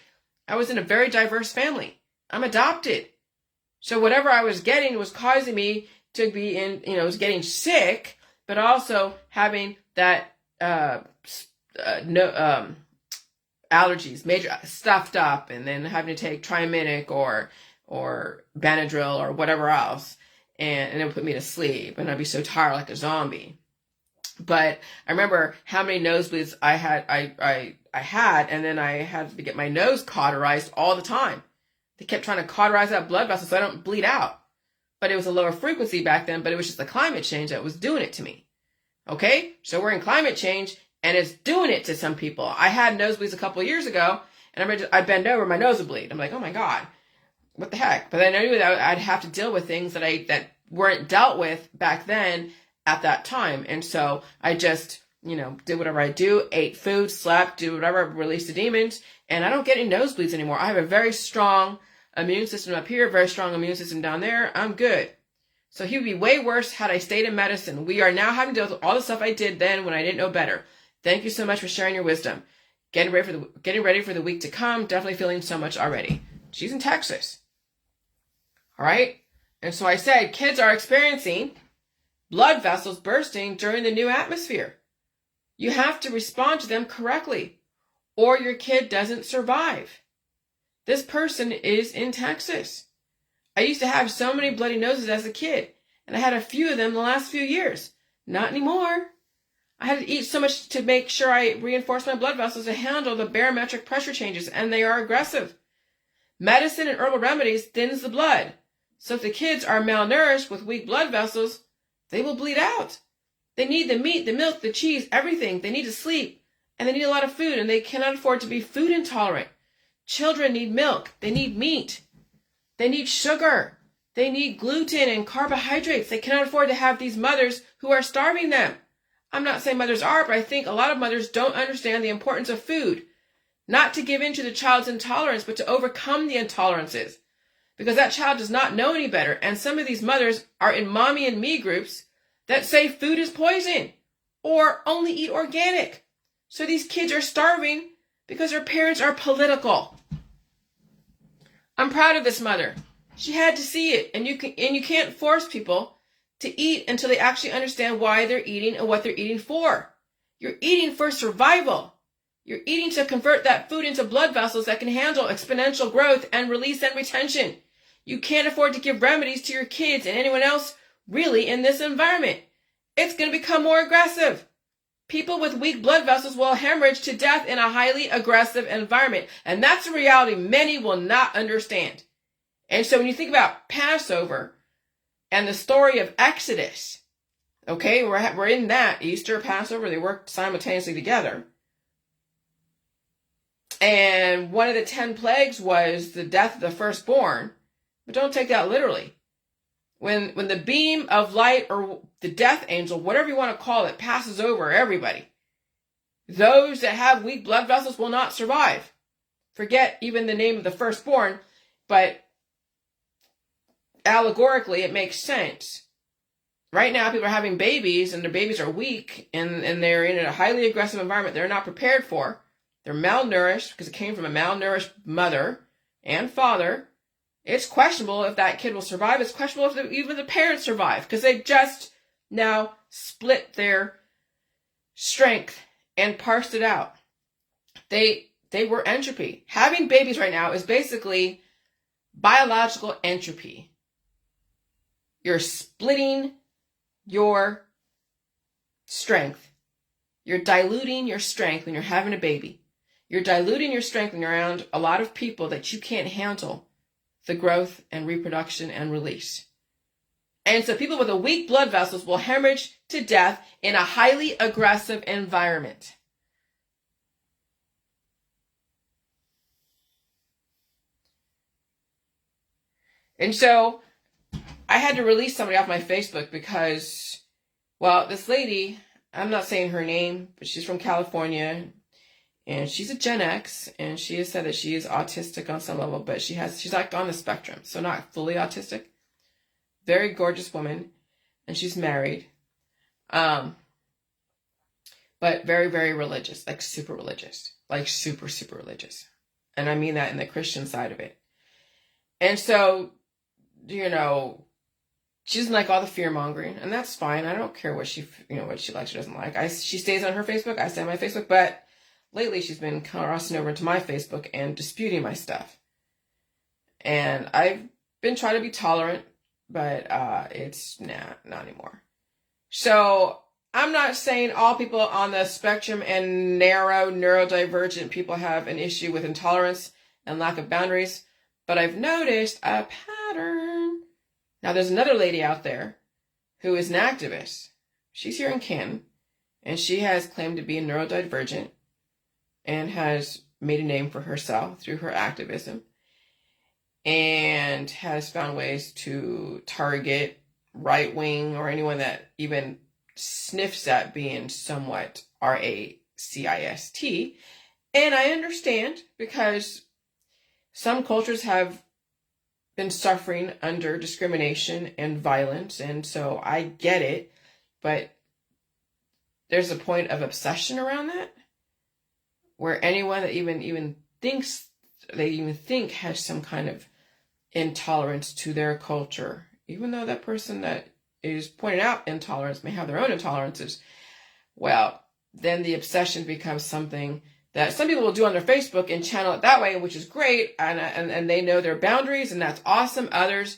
I was in a very diverse family. I'm adopted. So whatever I was getting was causing me to be was getting sick, but also having that, allergies, major stuffed up, and then having to take Triaminic or Benadryl or whatever else. And it would put me to sleep, and I'd be so tired like a zombie. But I remember how many nosebleeds I had, and then I had to get my nose cauterized all the time. They kept trying to cauterize that blood vessel so I don't bleed out. But it was a lower frequency back then, but it was just the climate change that was doing it to me. Okay? So we're in climate change, and it's doing it to some people. I had nosebleeds a couple of years ago, and I bend over, my nose would bleed. I'm like, oh my God, what the heck? But then I knew that I'd have to deal with things that weren't dealt with back then at that time. And so I just, did whatever I do, ate food, slept, did whatever, released the demons, and I don't get any nosebleeds anymore. I have a very strong immune system up here, very strong immune system down there. I'm good. So he would be way worse had I stayed in medicine. We are now having to deal with all the stuff I did then when I didn't know better. Thank you so much for sharing your wisdom. Getting ready for the week to come. Definitely feeling so much already. She's in Texas. All right. And so I said, kids are experiencing blood vessels bursting during the new atmosphere. You have to respond to them correctly, or your kid doesn't survive. This person is in Texas. I used to have so many bloody noses as a kid, and I had a few of them the last few years. Not anymore. I had to eat so much to make sure I reinforce my blood vessels to handle the barometric pressure changes, and they are aggressive. Medicine and herbal remedies thins the blood. So if the kids are malnourished with weak blood vessels, they will bleed out. They need the meat, the milk, the cheese, everything. They need to sleep, and they need a lot of food, and they cannot afford to be food intolerant. Children need milk. They need meat. They need sugar. They need gluten and carbohydrates. They cannot afford to have these mothers who are starving them. I'm not saying mothers are, but I think a lot of mothers don't understand the importance of food. Not to give in to the child's intolerance, but to overcome the intolerances. Because that child does not know any better. And some of these mothers are in mommy and me groups that say food is poison or only eat organic. So these kids are starving because their parents are political. I'm proud of this mother. She had to see it, and you can't force people to eat until they actually understand why they're eating and what they're eating for. You're eating for survival. You're eating to convert that food into blood vessels that can handle exponential growth and release and retention. You can't afford to give remedies to your kids and anyone else really in this environment. It's going to become more aggressive. People with weak blood vessels will hemorrhage to death in a highly aggressive environment. And that's a reality many will not understand. And so when you think about Passover and the story of Exodus, okay, we're in that. Easter, Passover, they work simultaneously together. And one of the 10 plagues was the death of the firstborn. But don't take that literally. When the beam of light or the death angel, whatever you want to call it, passes over everybody, those that have weak blood vessels will not survive. Forget even the name of the firstborn, but allegorically it makes sense. Right now people are having babies and their babies are weak and they're in a highly aggressive environment they're not prepared for. They're malnourished because it came from a malnourished mother and father. It's questionable if that kid will survive. It's questionable if even the parents survive because they just now split their strength and parsed it out. They were entropy. Having babies right now is basically biological entropy. You're splitting your strength. You're diluting your strength when you're having a baby. You're diluting your strength when you're around a lot of people that you can't handle the growth and reproduction and release. And so people with a weak blood vessels will hemorrhage to death in a highly aggressive environment. And so I had to release somebody off my Facebook because, well, this lady, I'm not saying her name, but she's from California. And she's a Gen X, and she has said that she is autistic on some level, but she's like on the spectrum, so not fully autistic. Very gorgeous woman, and she's married. But very, very religious, like super religious, like super, super religious. And I mean that in the Christian side of it. And so, she doesn't like all the fear mongering, and that's fine. I don't care what she likes or doesn't like. She stays on her Facebook, I stay on my Facebook, but lately, she's been crossing over into my Facebook and disputing my stuff. And I've been trying to be tolerant, but it's not anymore. So I'm not saying all people on the spectrum and narrow neurodivergent people have an issue with intolerance and lack of boundaries, but I've noticed a pattern. Now, there's another lady out there who is an activist. She's here in Canton, and she has claimed to be neurodivergent and has made a name for herself through her activism and has found ways to target right-wing or anyone that even sniffs at being somewhat racist. And I understand because some cultures have been suffering under discrimination and violence, and so I get it, but there's a point of obsession around that where anyone that even thinks they even think has some kind of intolerance to their culture, even though that person that is pointing out intolerance may have their own intolerances, well, then the obsession becomes something that some people will do on their Facebook and channel it that way, which is great, and they know their boundaries, and that's awesome. Others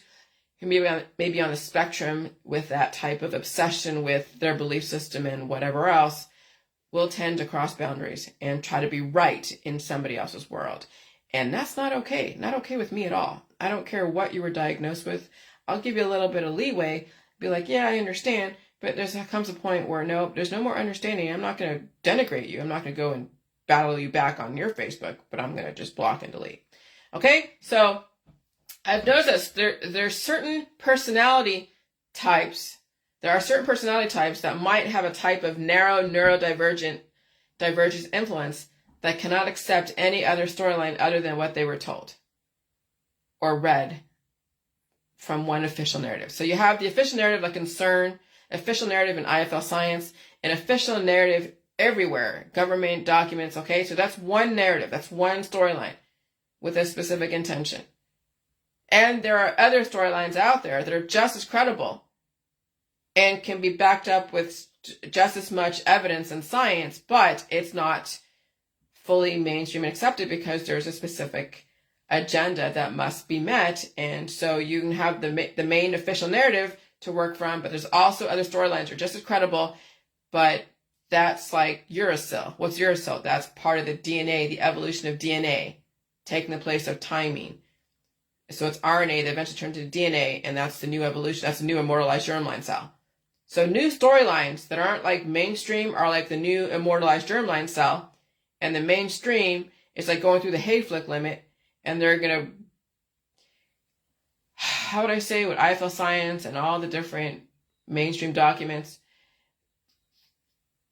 who maybe on the spectrum with that type of obsession with their belief system and whatever else will tend to cross boundaries and try to be right in somebody else's world. And that's not okay. Not okay with me at all. I don't care what you were diagnosed with. I'll give you a little bit of leeway. Be like, yeah, I understand. But there comes a point where no, there's no more understanding. I'm not going to denigrate you. I'm not going to go and battle you back on your Facebook, but I'm going to just block and delete. Okay? So I've noticed there's certain personality types. There are certain personality types that might have a type of narrow neurodivergent divergence influence that cannot accept any other storyline other than what they were told or read from one official narrative. So you have the official narrative like CERN, official narrative in IFL Science, an official narrative everywhere, government documents, okay? So that's one narrative, that's one storyline with a specific intention. And there are other storylines out there that are just as credible and can be backed up with just as much evidence and science, but it's not fully mainstream and accepted because there's a specific agenda that must be met. And so you can have the main official narrative to work from, but there's also other storylines that are just as credible, but that's like uracil. What's uracil? That's part of the DNA, the evolution of DNA, taking the place of timing. So it's RNA that eventually turns into DNA, and that's the new evolution. That's the new immortalized germline cell. So new storylines that aren't like mainstream are like the new immortalized germline cell, and the mainstream is like going through the Hayflick limit, and they're going to, how would I say, with IFL Science and all the different mainstream documents,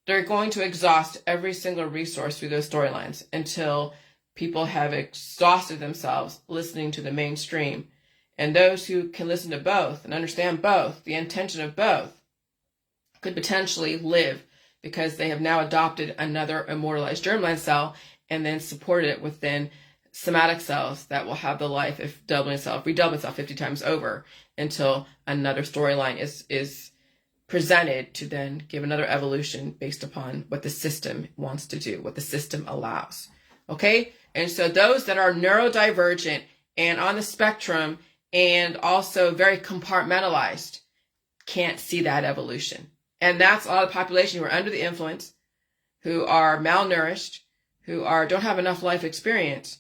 they're going to exhaust every single resource through those storylines until people have exhausted themselves listening to the mainstream. And those who can listen to both and understand both, the intention of both, could potentially live because they have now adopted another immortalized germline cell and then supported it within somatic cells that will have the life of redouble itself 50 times over until another storyline is presented to then give another evolution based upon what the system wants to do, what the system allows. Okay? And so those that are neurodivergent and on the spectrum and also very compartmentalized can't see that evolution. And that's a lot of the population who are under the influence, who are malnourished, who don't have enough life experience.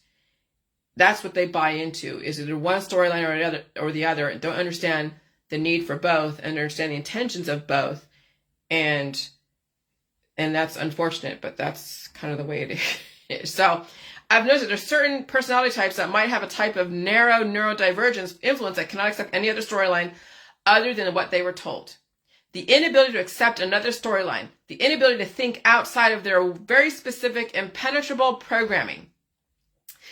That's what they buy into, is either one storyline or the other, and don't understand the need for both and understand the intentions of both. And that's unfortunate, but that's kind of the way it is. So I've noticed that there's certain personality types that might have a type of narrow neurodivergence influence that cannot accept any other storyline other than what they were told. The inability to accept another storyline, the inability to think outside of their very specific impenetrable programming.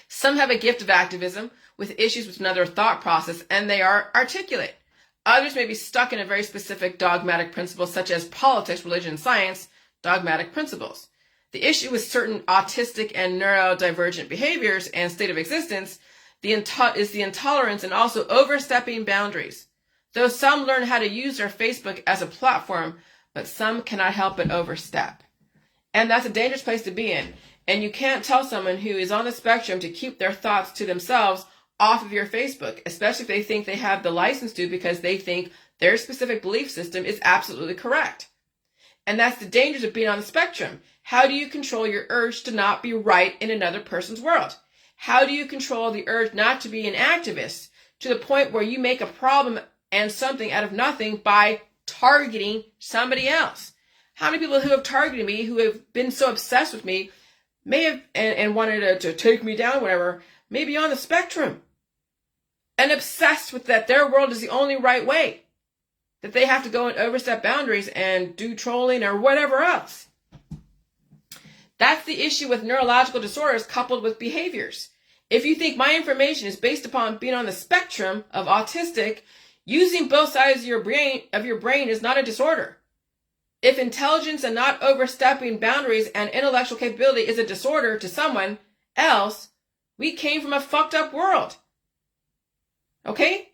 Some have a gift of activism with issues with another thought process, and they are articulate. Others may be stuck in a very specific dogmatic principles, such as politics, religion, and science, dogmatic principles. The issue with certain autistic and neurodivergent behaviors and state of existence is the intolerance and also overstepping boundaries. Though some learn how to use their Facebook as a platform, but some cannot help but overstep. And that's a dangerous place to be in. And you can't tell someone who is on the spectrum to keep their thoughts to themselves off of your Facebook, especially if they think they have the license to because they think their specific belief system is absolutely correct. And that's the dangers of being on the spectrum. How do you control your urge to not be right in another person's world? How do you control the urge not to be an activist to the point where you make a problem and something out of nothing by targeting somebody else? How many people who have targeted me, who have been so obsessed with me, may have and wanted to take me down, whatever, may be on the spectrum and obsessed with that their world is the only right way, that they have to go and overstep boundaries and do trolling or whatever else. That's the issue with neurological disorders coupled with behaviors. If you think my information is based upon being on the spectrum of autistic, using both sides of your brain is not a disorder. If intelligence and not overstepping boundaries and intellectual capability is a disorder to someone else, we came from a fucked up world. Okay?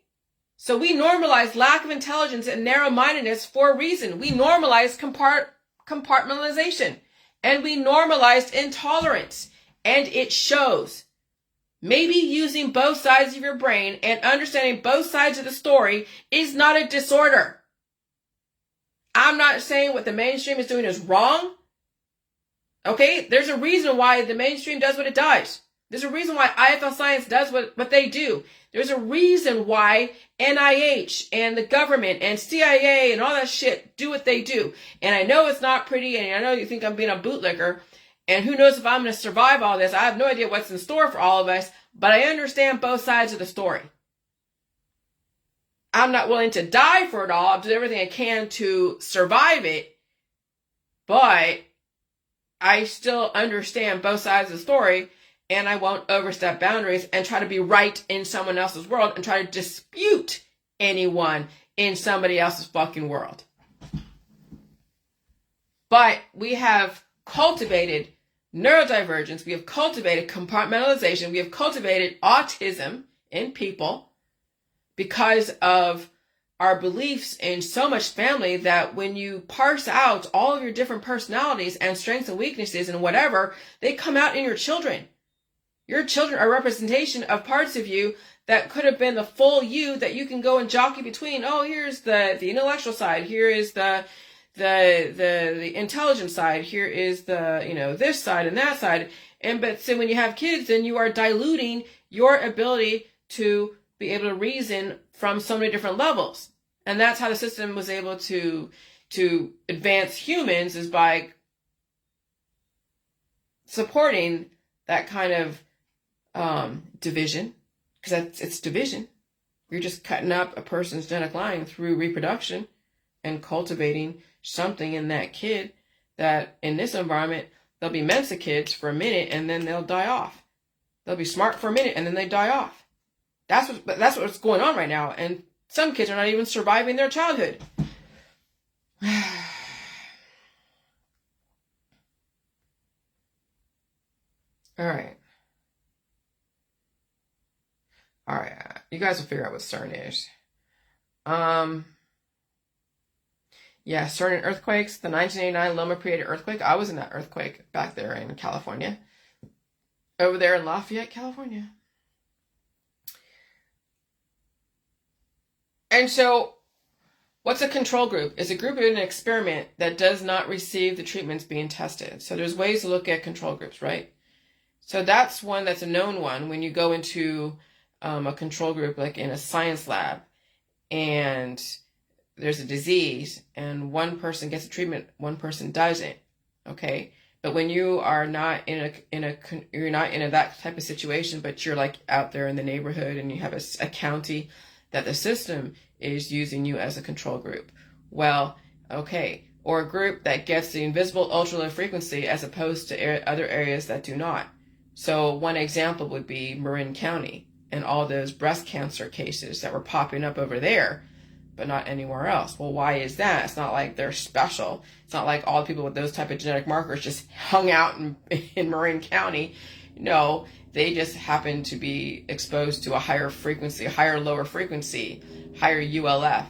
So we normalize lack of intelligence and narrow-mindedness for a reason. We normalized compartmentalization. And we normalized intolerance. And it shows. Maybe using both sides of your brain and understanding both sides of the story is not a disorder. I'm not saying what the mainstream is doing is wrong. Okay? There's a reason why the mainstream does what it does. There's a reason why IFL Science does what they do. There's a reason why NIH and the government and CIA and all that shit do what they do. And I know it's not pretty, and I know you think I'm being a bootlicker, and who knows if I'm going to survive all this. I have no idea what's in store for all of us, but I understand both sides of the story. I'm not willing to die for it all. I'll do everything I can to survive it, but I still understand both sides of the story, and I won't overstep boundaries and try to be right in someone else's world and try to dispute anyone in somebody else's fucking world. But we have cultivated neurodivergence, we have cultivated compartmentalization, we have cultivated autism in people because of our beliefs in so much family that when you parse out all of your different personalities and strengths and weaknesses and whatever, they come out in your children. Your children are a representation of parts of you that could have been the full you that you can go and jockey between. Oh, here's the intellectual side. Here is the intelligent side. Here is the, this side and that side. But so when you have kids, then you are diluting your ability to be able to reason from so many different levels. And that's how the system was able to advance humans, is by supporting that kind of division, because it's division. You're just cutting up a person's genetic line through reproduction and cultivating something in that kid that in this environment, they'll be Mensa kids for a minute and then they'll die off. They'll be smart for a minute and then they die off. That's what's going on right now. And some kids are not even surviving their childhood. All right. You guys will figure out what CERN is. Yeah, CERN earthquakes, the 1989 Loma Prieta earthquake. I was in that earthquake back there in California. Over there in Lafayette, California. And so, what's a control group? It's a group in an experiment that does not receive the treatments being tested. So there's ways to look at control groups, right? So that's one that's a known one when you go into a control group, like in a science lab, and there's a disease, and one person gets a treatment, one person doesn't. Okay, but when you are not you're not in that type of situation, but you're like out there in the neighborhood, and you have a county that the system is using you as a control group. Well, okay, or a group that gets the invisible ultra-low frequency as opposed to other areas that do not. So one example would be Marin County and all those breast cancer cases that were popping up over there, but not anywhere else. Well, why is that? It's not like they're special. It's not like all the people with those type of genetic markers just hung out in Marin County. No, they just happen to be exposed to a higher frequency, higher lower frequency, higher ULF.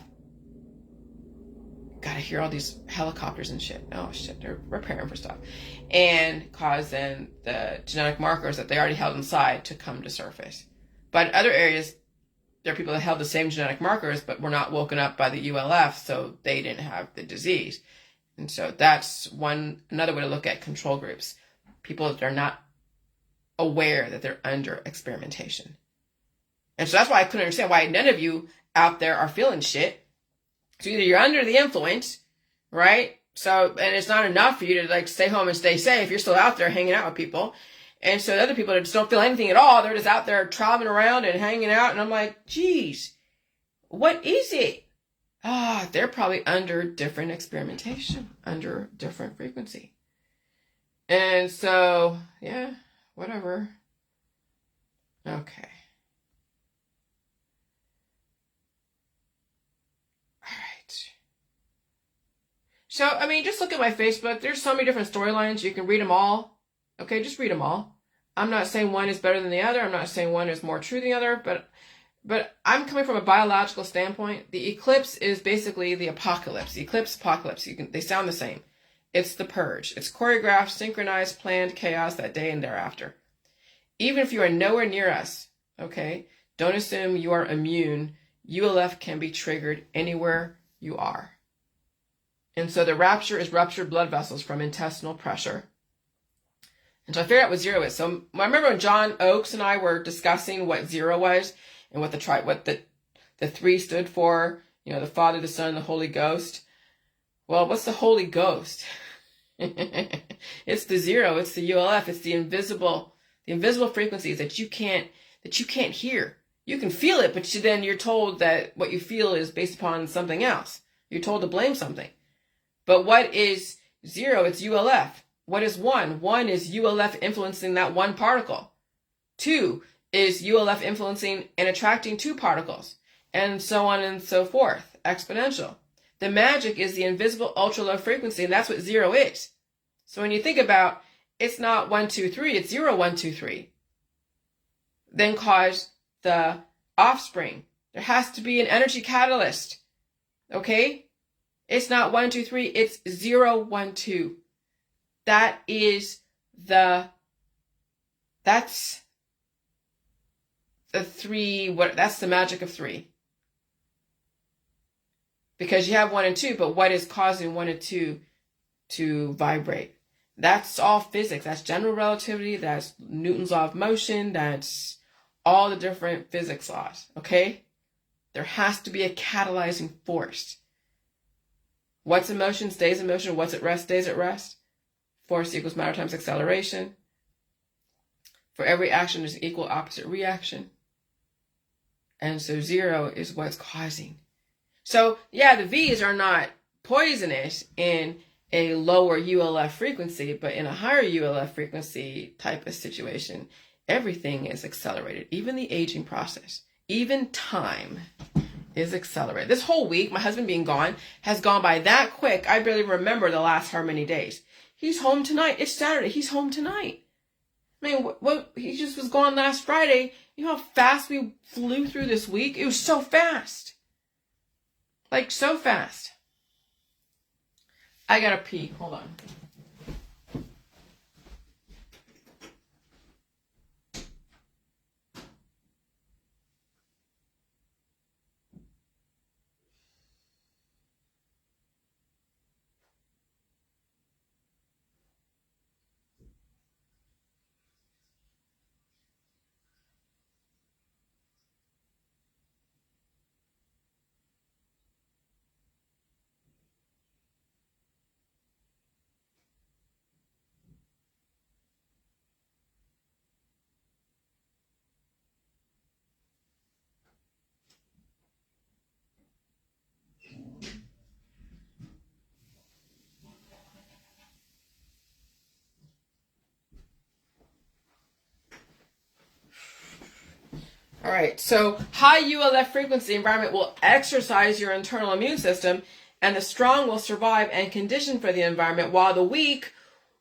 Gotta hear all these helicopters and shit. Oh shit, they're preparing for stuff. And cause then the genetic markers that they already held inside to come to surface. But in other areas, there are people that held the same genetic markers but were not woken up by the ULF, so they didn't have the disease. And so that's another way to look at control groups. People that are not aware that they're under experimentation. And so that's why I couldn't understand why none of you out there are feeling shit. So either you're under the influence, right? So, and it's not enough for you to like stay home and stay safe. You're still out there hanging out with people. And so the other people that just don't feel anything at all, they're just out there traveling around and hanging out. And I'm like, geez, what is it? They're probably under different experimentation, under different frequency. And so, yeah, whatever. Okay. So, I mean, just look at my Facebook. There's so many different storylines. You can read them all. Okay, just read them all. I'm not saying one is better than the other. I'm not saying one is more true than the other. But I'm coming from a biological standpoint. The eclipse is basically the apocalypse. The eclipse, apocalypse. They sound the same. It's the purge. It's choreographed, synchronized, planned chaos that day and thereafter. Even if you are nowhere near us, okay, don't assume you are immune. ULF can be triggered anywhere you are. And so the rapture is ruptured blood vessels from intestinal pressure. And so I figured out what zero is. So I remember when John Oakes and I were discussing what zero was and what the three stood for, the Father, the Son, and the Holy Ghost. Well, what's the Holy Ghost? It's the zero, it's the ULF, it's the invisible frequencies that you can't hear. You can feel it, but then you're told that what you feel is based upon something else. You're told to blame something. But what is zero? It's ULF. What is one? One is ULF influencing that one particle. Two is ULF influencing and attracting two particles, and so on and so forth, exponential. The magic is the invisible ultra-low frequency, and that's what zero is. So when you think about, it's not 1, 2, 3, it's 0, 1, 2, 3. Then cause the offspring. There has to be an energy catalyst. Okay? It's not 1, 2, 3. It's 0, 1, 2. That's the 3. That's the magic of 3. Because you have 1 and 2, but what is causing 1 and 2 to vibrate? That's all physics. That's general relativity. That's Newton's law of motion. That's all the different physics laws. Okay? There has to be a catalyzing force. What's in motion stays in motion. What's at rest stays at rest. Force equals matter times acceleration. For every action, there's an equal opposite reaction. And so 0 is what's causing. So, yeah, the V's are not poisonous in a lower ULF frequency, but in a higher ULF frequency type of situation, everything is accelerated. Even the aging process, even time is accelerated. This whole week, my husband being gone, has gone by that quick. I barely remember the last how many days. He's home tonight. It's Saturday. He's home tonight. I mean, he just was gone last Friday. You know how fast we flew through this week? It was so fast. Like, so fast. I gotta pee. Hold on. All right, so high ULF frequency environment will exercise your internal immune system, and the strong will survive and condition for the environment, while the weak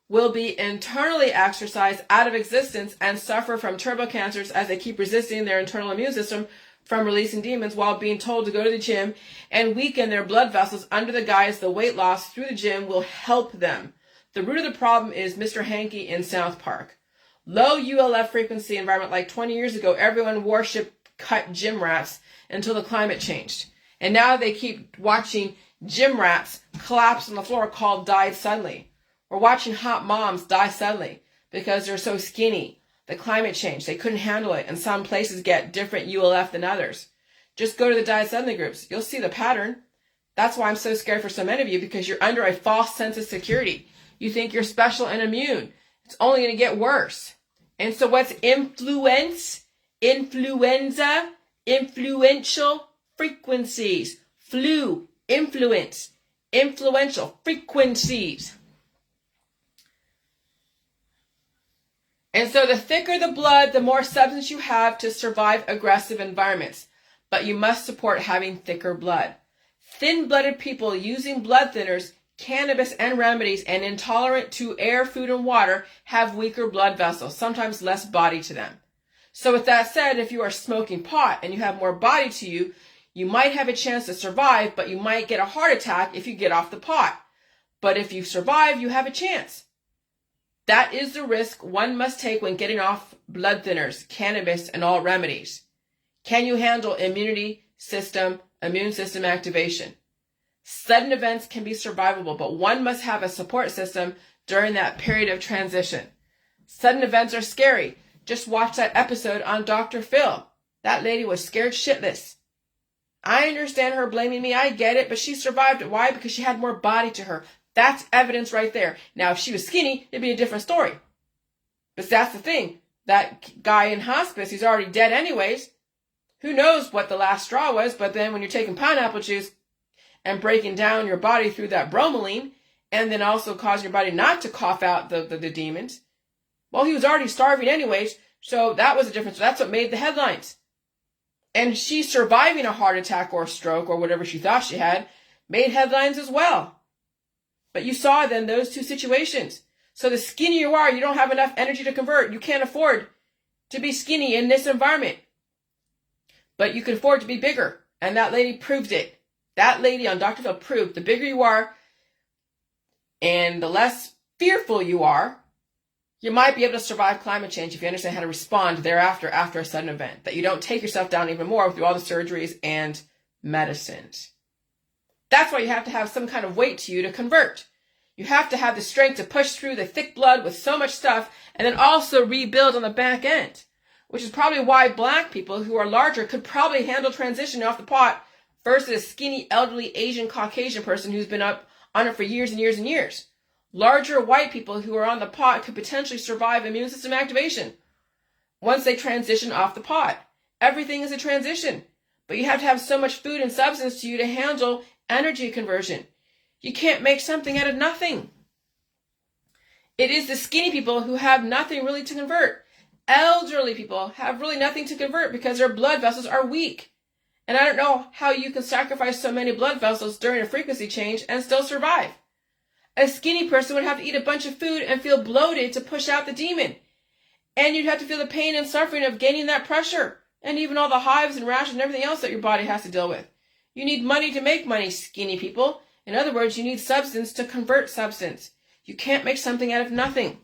will be internally exercised out of existence and suffer from turbo cancers as they keep resisting their internal immune system from releasing demons while being told to go to the gym and weaken their blood vessels under the guise the weight loss through the gym will help them. The root of the problem is Mr. Hanky in South Park. Low ULF frequency environment like 20 years ago, everyone worshipped cut gym rats until the climate changed. And now they keep watching gym rats collapse on the floor called died suddenly. We're watching hot moms die suddenly because they're so skinny. The climate change, they couldn't handle it. And some places get different ULF than others. Just go to the died suddenly groups. You'll see the pattern. That's why I'm so scared for so many of you, because you're under a false sense of security. You think you're special and immune. It's only going to get worse. And so what's influenza, influential frequencies, flu, influence, influential frequencies. And so the thicker the blood, the more substance you have to survive aggressive environments. But you must support having thicker blood. Thin-blooded people using blood thinners, cannabis and remedies, and intolerant to air, food, and water have weaker blood vessels, sometimes less body to them. So with that said, if you are smoking pot and you have more body to you, you might have a chance to survive, but you might get a heart attack if you get off the pot. But if you survive, you have a chance. That is the risk one must take when getting off blood thinners, cannabis, and all remedies. Can you handle immune system activation? Sudden events can be survivable, but one must have a support system during that period of transition. Sudden events are scary. Just watch that episode on Dr. Phil. That lady was scared shitless. I understand her blaming me. I get it, but she survived it. Why? Because she had more body to her. That's evidence right there. Now, if she was skinny, it'd be a different story. But that's the thing. That guy in hospice, he's already dead anyways. Who knows what the last straw was, but then when you're taking pineapple juice and breaking down your body through that bromelain, and then also causing your body not to cough out the demons, well, he was already starving anyways, so that was a difference. So that's what made the headlines. And she surviving a heart attack or a stroke or whatever she thought she had made headlines as well. But you saw then those two situations. So the skinnier you are, you don't have enough energy to convert. You can't afford to be skinny in this environment. But you can afford to be bigger. And that lady proved it. That lady on Dr. Phil proved the bigger you are and the less fearful you are, you might be able to survive climate change if you understand how to respond thereafter after a sudden event. That you don't take yourself down even more through all the surgeries and medicines. That's why you have to have some kind of weight to you to convert. You have to have the strength to push through the thick blood with so much stuff and then also rebuild on the back end. Which is probably why black people who are larger could probably handle transition off the pot versus a skinny, elderly, Asian, Caucasian person who's been up on it for years and years and years. Larger white people who are on the pot could potentially survive immune system activation once they transition off the pot. Everything is a transition, but you have to have so much food and substance to you to handle energy conversion. You can't make something out of nothing. It is the skinny people who have nothing really to convert. Elderly people have really nothing to convert because their blood vessels are weak. And I don't know how you can sacrifice so many blood vessels during a frequency change and still survive. A skinny person would have to eat a bunch of food and feel bloated to push out the demon. And you'd have to feel the pain and suffering of gaining that pressure and even all the hives and rashes and everything else that your body has to deal with. You need money to make money, skinny people. In other words, you need substance to convert substance. You can't make something out of nothing.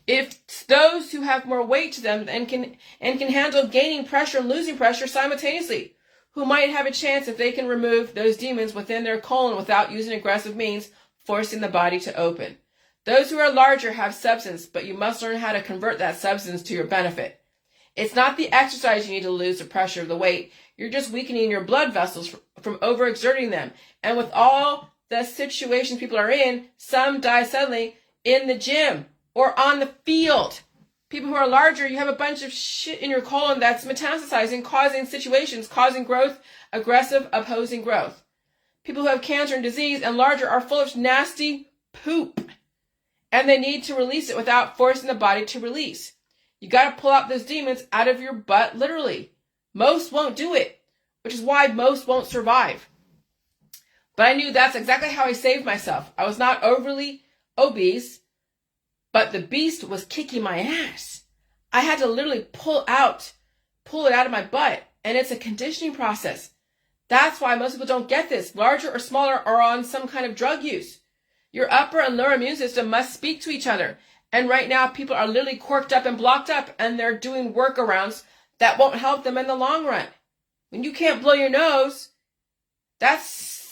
If those who have more weight to them and can handle gaining pressure and losing pressure simultaneously, who might have a chance if they can remove those demons within their colon without using aggressive means, forcing the body to open. Those who are larger have substance, but you must learn how to convert that substance to your benefit. It's not the exercise you need to lose the pressure of the weight. You're just weakening your blood vessels from overexerting them. And with all the situations people are in, some die suddenly in the gym or on the field. People who are larger, you have a bunch of shit in your colon that's metastasizing, causing situations, causing growth, aggressive, opposing growth. People who have cancer and disease and larger are full of nasty poop. And they need to release it without forcing the body to release. You got to pull out those demons out of your butt, literally. Most won't do it, which is why most won't survive. But I knew that's exactly how I saved myself. I was not overly obese, but the beast was kicking my ass. I had to literally pull it out of my butt. And it's a conditioning process. That's why most people don't get this. Larger or smaller are on some kind of drug use. Your upper and lower immune system must speak to each other. And right now, people are literally corked up and blocked up, and they're doing workarounds that won't help them in the long run. When you can't blow your nose, that's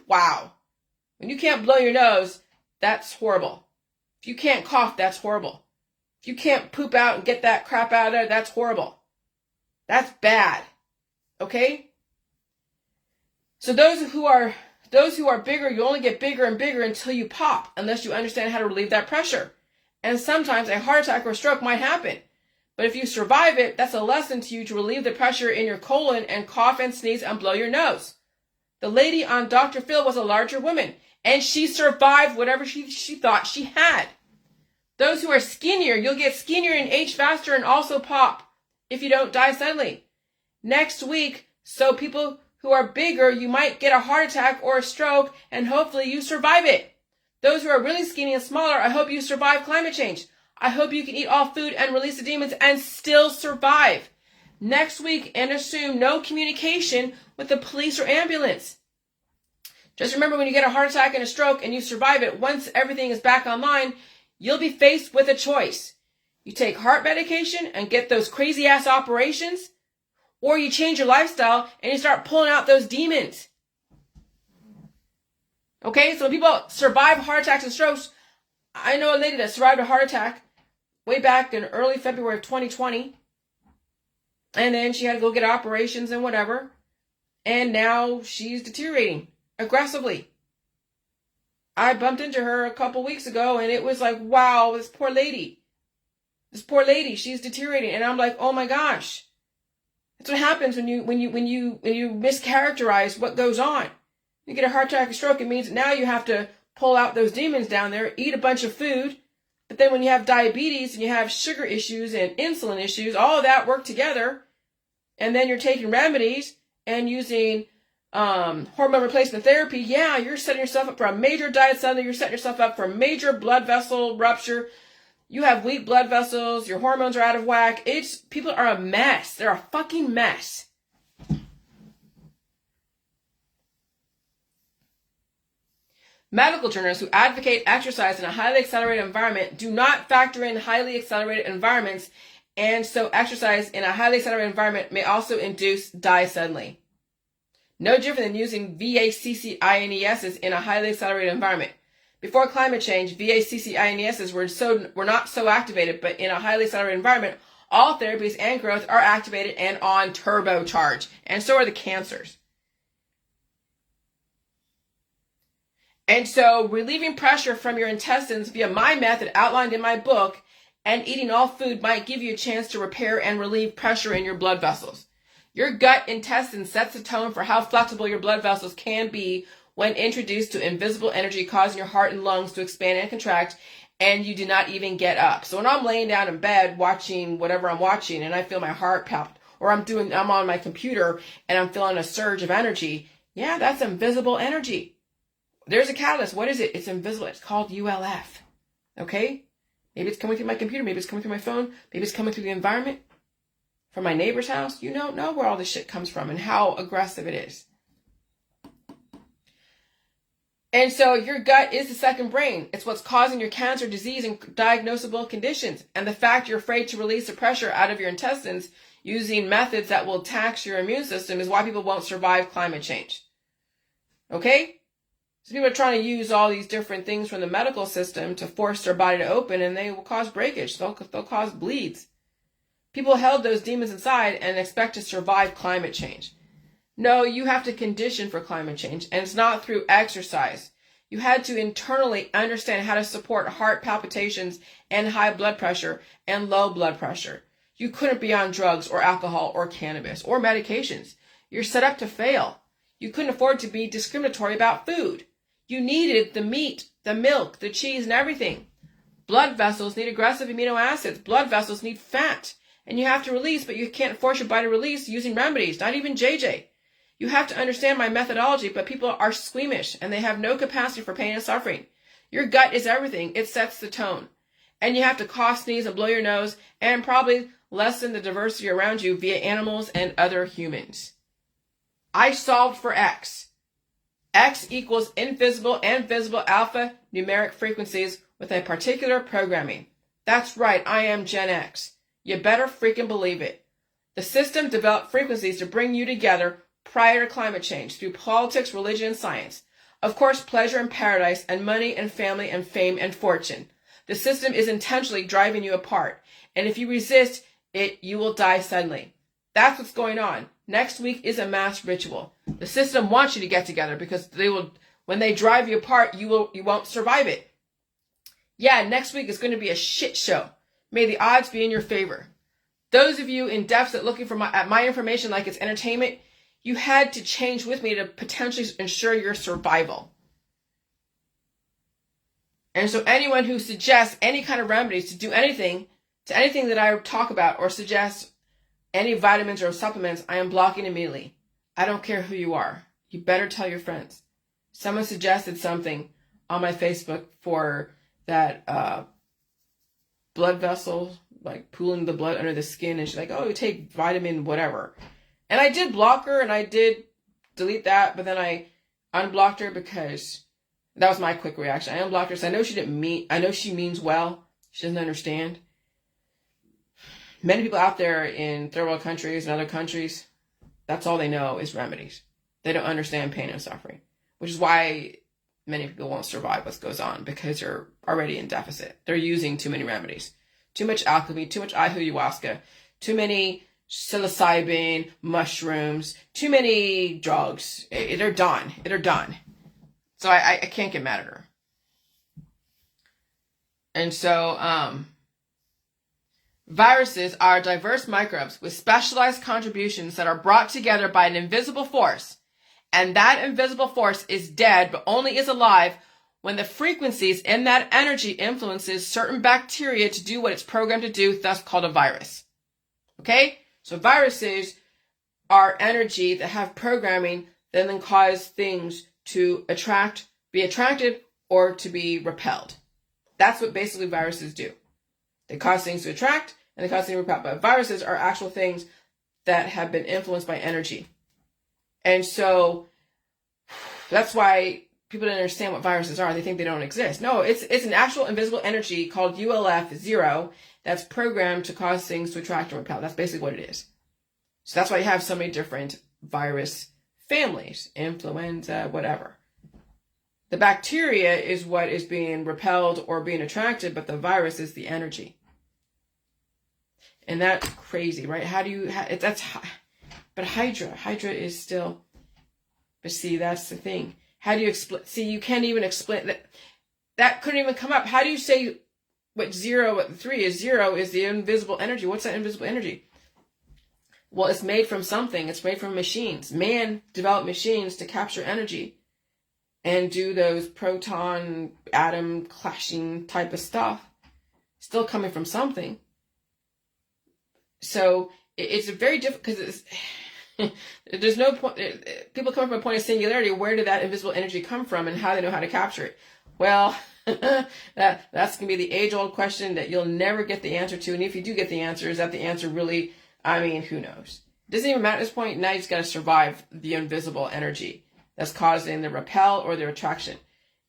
wow. When you can't blow your nose, that's horrible. If you can't cough, that's horrible. If you can't poop out and get that crap out of there, that's horrible. That's bad. Okay? So those who are bigger, you only get bigger and bigger until you pop, unless you understand how to relieve that pressure. And sometimes a heart attack or a stroke might happen. But if you survive it, that's a lesson to you to relieve the pressure in your colon and cough and sneeze and blow your nose. The lady on Dr. Phil was a larger woman, and she survived whatever she thought she had. Those who are skinnier, you'll get skinnier and age faster and also pop if you don't die suddenly. Next week, so people who are bigger, you might get a heart attack or a stroke, and hopefully you survive it. Those who are really skinny and smaller, I hope you survive climate change. I hope you can eat all food and release the demons and still survive. Next week, and assume no communication with the police or ambulance. Just remember, when you get a heart attack and a stroke and you survive it, once everything is back online, you'll be faced with a choice. You take heart medication and get those crazy ass operations, or you change your lifestyle and you start pulling out those demons. Okay, so when people survive heart attacks and strokes, I know a lady that survived a heart attack way back in early February of 2020. And then she had to go get operations and whatever. And now she's deteriorating aggressively. I bumped into her a couple weeks ago and it was like, wow, this poor lady, she's deteriorating. And I'm like, oh my gosh. That's what happens when you mischaracterize what goes on. You get a heart attack or stroke, it means now you have to pull out those demons down there, eat a bunch of food. But then when you have diabetes and you have sugar issues and insulin issues, all of that work together. And then you're taking remedies and using hormone replacement therapy. Yeah, you're setting yourself up for a major diet suddenly. You're setting yourself up for a major blood vessel rupture. You have weak blood vessels. Your hormones are out of whack. People are a mess. They're a fucking mess. Medical journals who advocate exercise in a highly accelerated environment do not factor in highly accelerated environments, and so exercise in a highly accelerated environment may also induce die suddenly. No different than using VACCINESs in a highly accelerated environment. Before climate change, VACCINESs were not so activated, but in a highly accelerated environment, all therapies and growth are activated and on turbocharge, and so are the cancers. And so relieving pressure from your intestines via my method outlined in my book and eating all food might give you a chance to repair and relieve pressure in your blood vessels. Your gut intestine sets the tone for how flexible your blood vessels can be when introduced to invisible energy causing your heart and lungs to expand and contract, and you do not even get up. So when I'm laying down in bed watching whatever I'm watching and I feel my heart palpitate, or I'm on my computer and I'm feeling a surge of energy, yeah, that's invisible energy. There's a catalyst. What is it? It's invisible. It's called ULF. Okay? Maybe it's coming through my computer. Maybe it's coming through my phone. Maybe it's coming through the environment. From my neighbor's house. You don't know where all this shit comes from and how aggressive it is. And so your gut is the second brain. It's what's causing your cancer, disease, and diagnosable conditions. And the fact you're afraid to release the pressure out of your intestines using methods that will tax your immune system is why people won't survive climate change. Okay? So people are trying to use all these different things from the medical system to force their body to open, and they will cause breakage. They'll cause bleeds. People held those demons inside and expect to survive climate change. No, you have to condition for climate change, and it's not through exercise. You had to internally understand how to support heart palpitations and high blood pressure and low blood pressure. You couldn't be on drugs or alcohol or cannabis or medications. You're set up to fail. You couldn't afford to be discriminatory about food. You needed the meat, the milk, the cheese, and everything. Blood vessels need aggressive amino acids. Blood vessels need fat. And you have to release, but you can't force your body to release using remedies, not even JJ. You have to understand my methodology, but people are squeamish and they have no capacity for pain and suffering. Your gut is everything. It sets the tone. And you have to cough, sneeze, and blow your nose and probably lessen the diversity around you via animals and other humans. I solved for X. X equals invisible and visible alpha numeric frequencies with a particular programming. That's right, I am Gen X. You better freaking believe it. The system developed frequencies to bring you together prior to climate change through politics, religion, and science. Of course, pleasure and paradise and money and family and fame and fortune. The system is intentionally driving you apart. And if you resist it, you will die suddenly. That's what's going on. Next week is a mass ritual. The system wants you to get together because when they drive you apart, you won't survive it. Yeah, next week is going to be a shit show. May the odds be in your favor. Those of you in deficit looking for my information like it's entertainment, you had to change with me to potentially ensure your survival. And so anyone who suggests any kind of remedies to do anything, to anything that I talk about or suggest any vitamins or supplements, I am blocking immediately. I don't care who you are. You better tell your friends. Someone suggested something on my Facebook for that blood vessel, like pooling the blood under the skin. And she's like, oh, you take vitamin whatever. And I did block her and I did delete that. But then I unblocked her because that was my quick reaction. I unblocked her. So I know I know she means well. She doesn't understand. Many people out there in third world countries and other countries, that's all they know is remedies. They don't understand pain and suffering, which is why many people won't survive what goes on because they're already in deficit. They're using too many remedies, too much alchemy, too much ayahuasca, too many psilocybin, mushrooms, too many drugs. They're done. They're done. So I can't get mad at her. And so, viruses are diverse microbes with specialized contributions that are brought together by an invisible force. And that invisible force is dead, but only is alive when the frequencies in that energy influences certain bacteria to do what it's programmed to do, thus called a virus. Okay? So viruses are energy that have programming that then cause things to be attracted, or to be repelled. That's what basically viruses do. They cause things to attract, and they cause things to repel. But viruses are actual things that have been influenced by energy. And so that's why people don't understand what viruses are. They think they don't exist. No, it's an actual invisible energy called ULF0 that's programmed to cause things to attract and repel. That's basically what it is. So that's why you have so many different virus families, influenza, whatever. The bacteria is what is being repelled or being attracted, but the virus is the energy. And that's crazy, right? But Hydra is still, but see, that's the thing. How do you explain? See, you can't even explain that. That couldn't even come up. How do you say what 3 is? 0 is the invisible energy. What's that invisible energy? Well, it's made from something. It's made from machines. Man developed machines to capture energy and do those proton atom clashing type of stuff. Still coming from something. So it's a very difficult, because there's no point. People come from a point of singularity. Where did that invisible energy come from, and how do they know how to capture it? Well, that's gonna be the age-old question that you'll never get the answer to. And if you do get the answer, is that the answer really? I mean, who knows? It doesn't even matter at this point. Now you just gotta survive the invisible energy that's causing the repel or the attraction.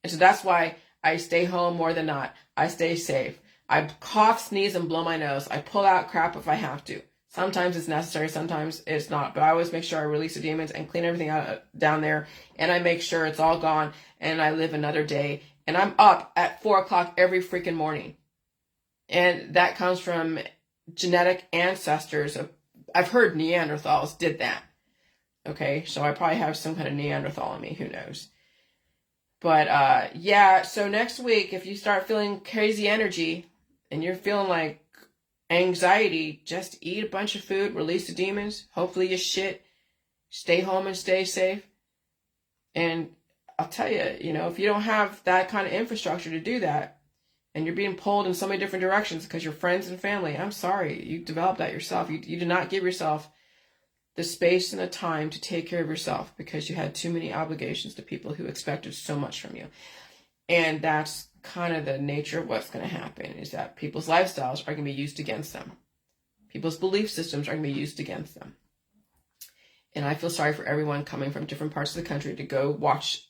And so that's why I stay home more than not. I stay safe. I cough, sneeze, and blow my nose. I pull out crap if I have to. Sometimes it's necessary, sometimes it's not. But I always make sure I release the demons and clean everything out down there. And I make sure it's all gone. And I live another day. And I'm up at 4 o'clock every freaking morning. And that comes from genetic ancestors. I've heard Neanderthals did that. Okay, so I probably have some kind of Neanderthal in me. Who knows? But yeah, so next week, if you start feeling crazy energy and you're feeling like anxiety, just eat a bunch of food, release the demons. Hopefully you shit. Stay home and stay safe. And I'll tell you, if you don't have that kind of infrastructure to do that, and you're being pulled in so many different directions because your friends and family, I'm sorry, you developed that yourself. You did not give yourself the space and the time to take care of yourself because you had too many obligations to people who expected so much from you. And that's kind of the nature of what's going to happen, is that people's lifestyles are going to be used against them. People's belief systems are going to be used against them. And I feel sorry for everyone coming from different parts of the country to go watch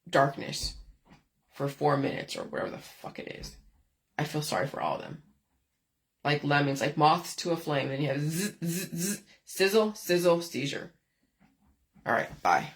darkness for 4 minutes or whatever the fuck it is. I feel sorry for all of them. Like lemmings, like moths to a flame. And you have zzz, zzz, zzz, sizzle, sizzle, seizure. All right, bye.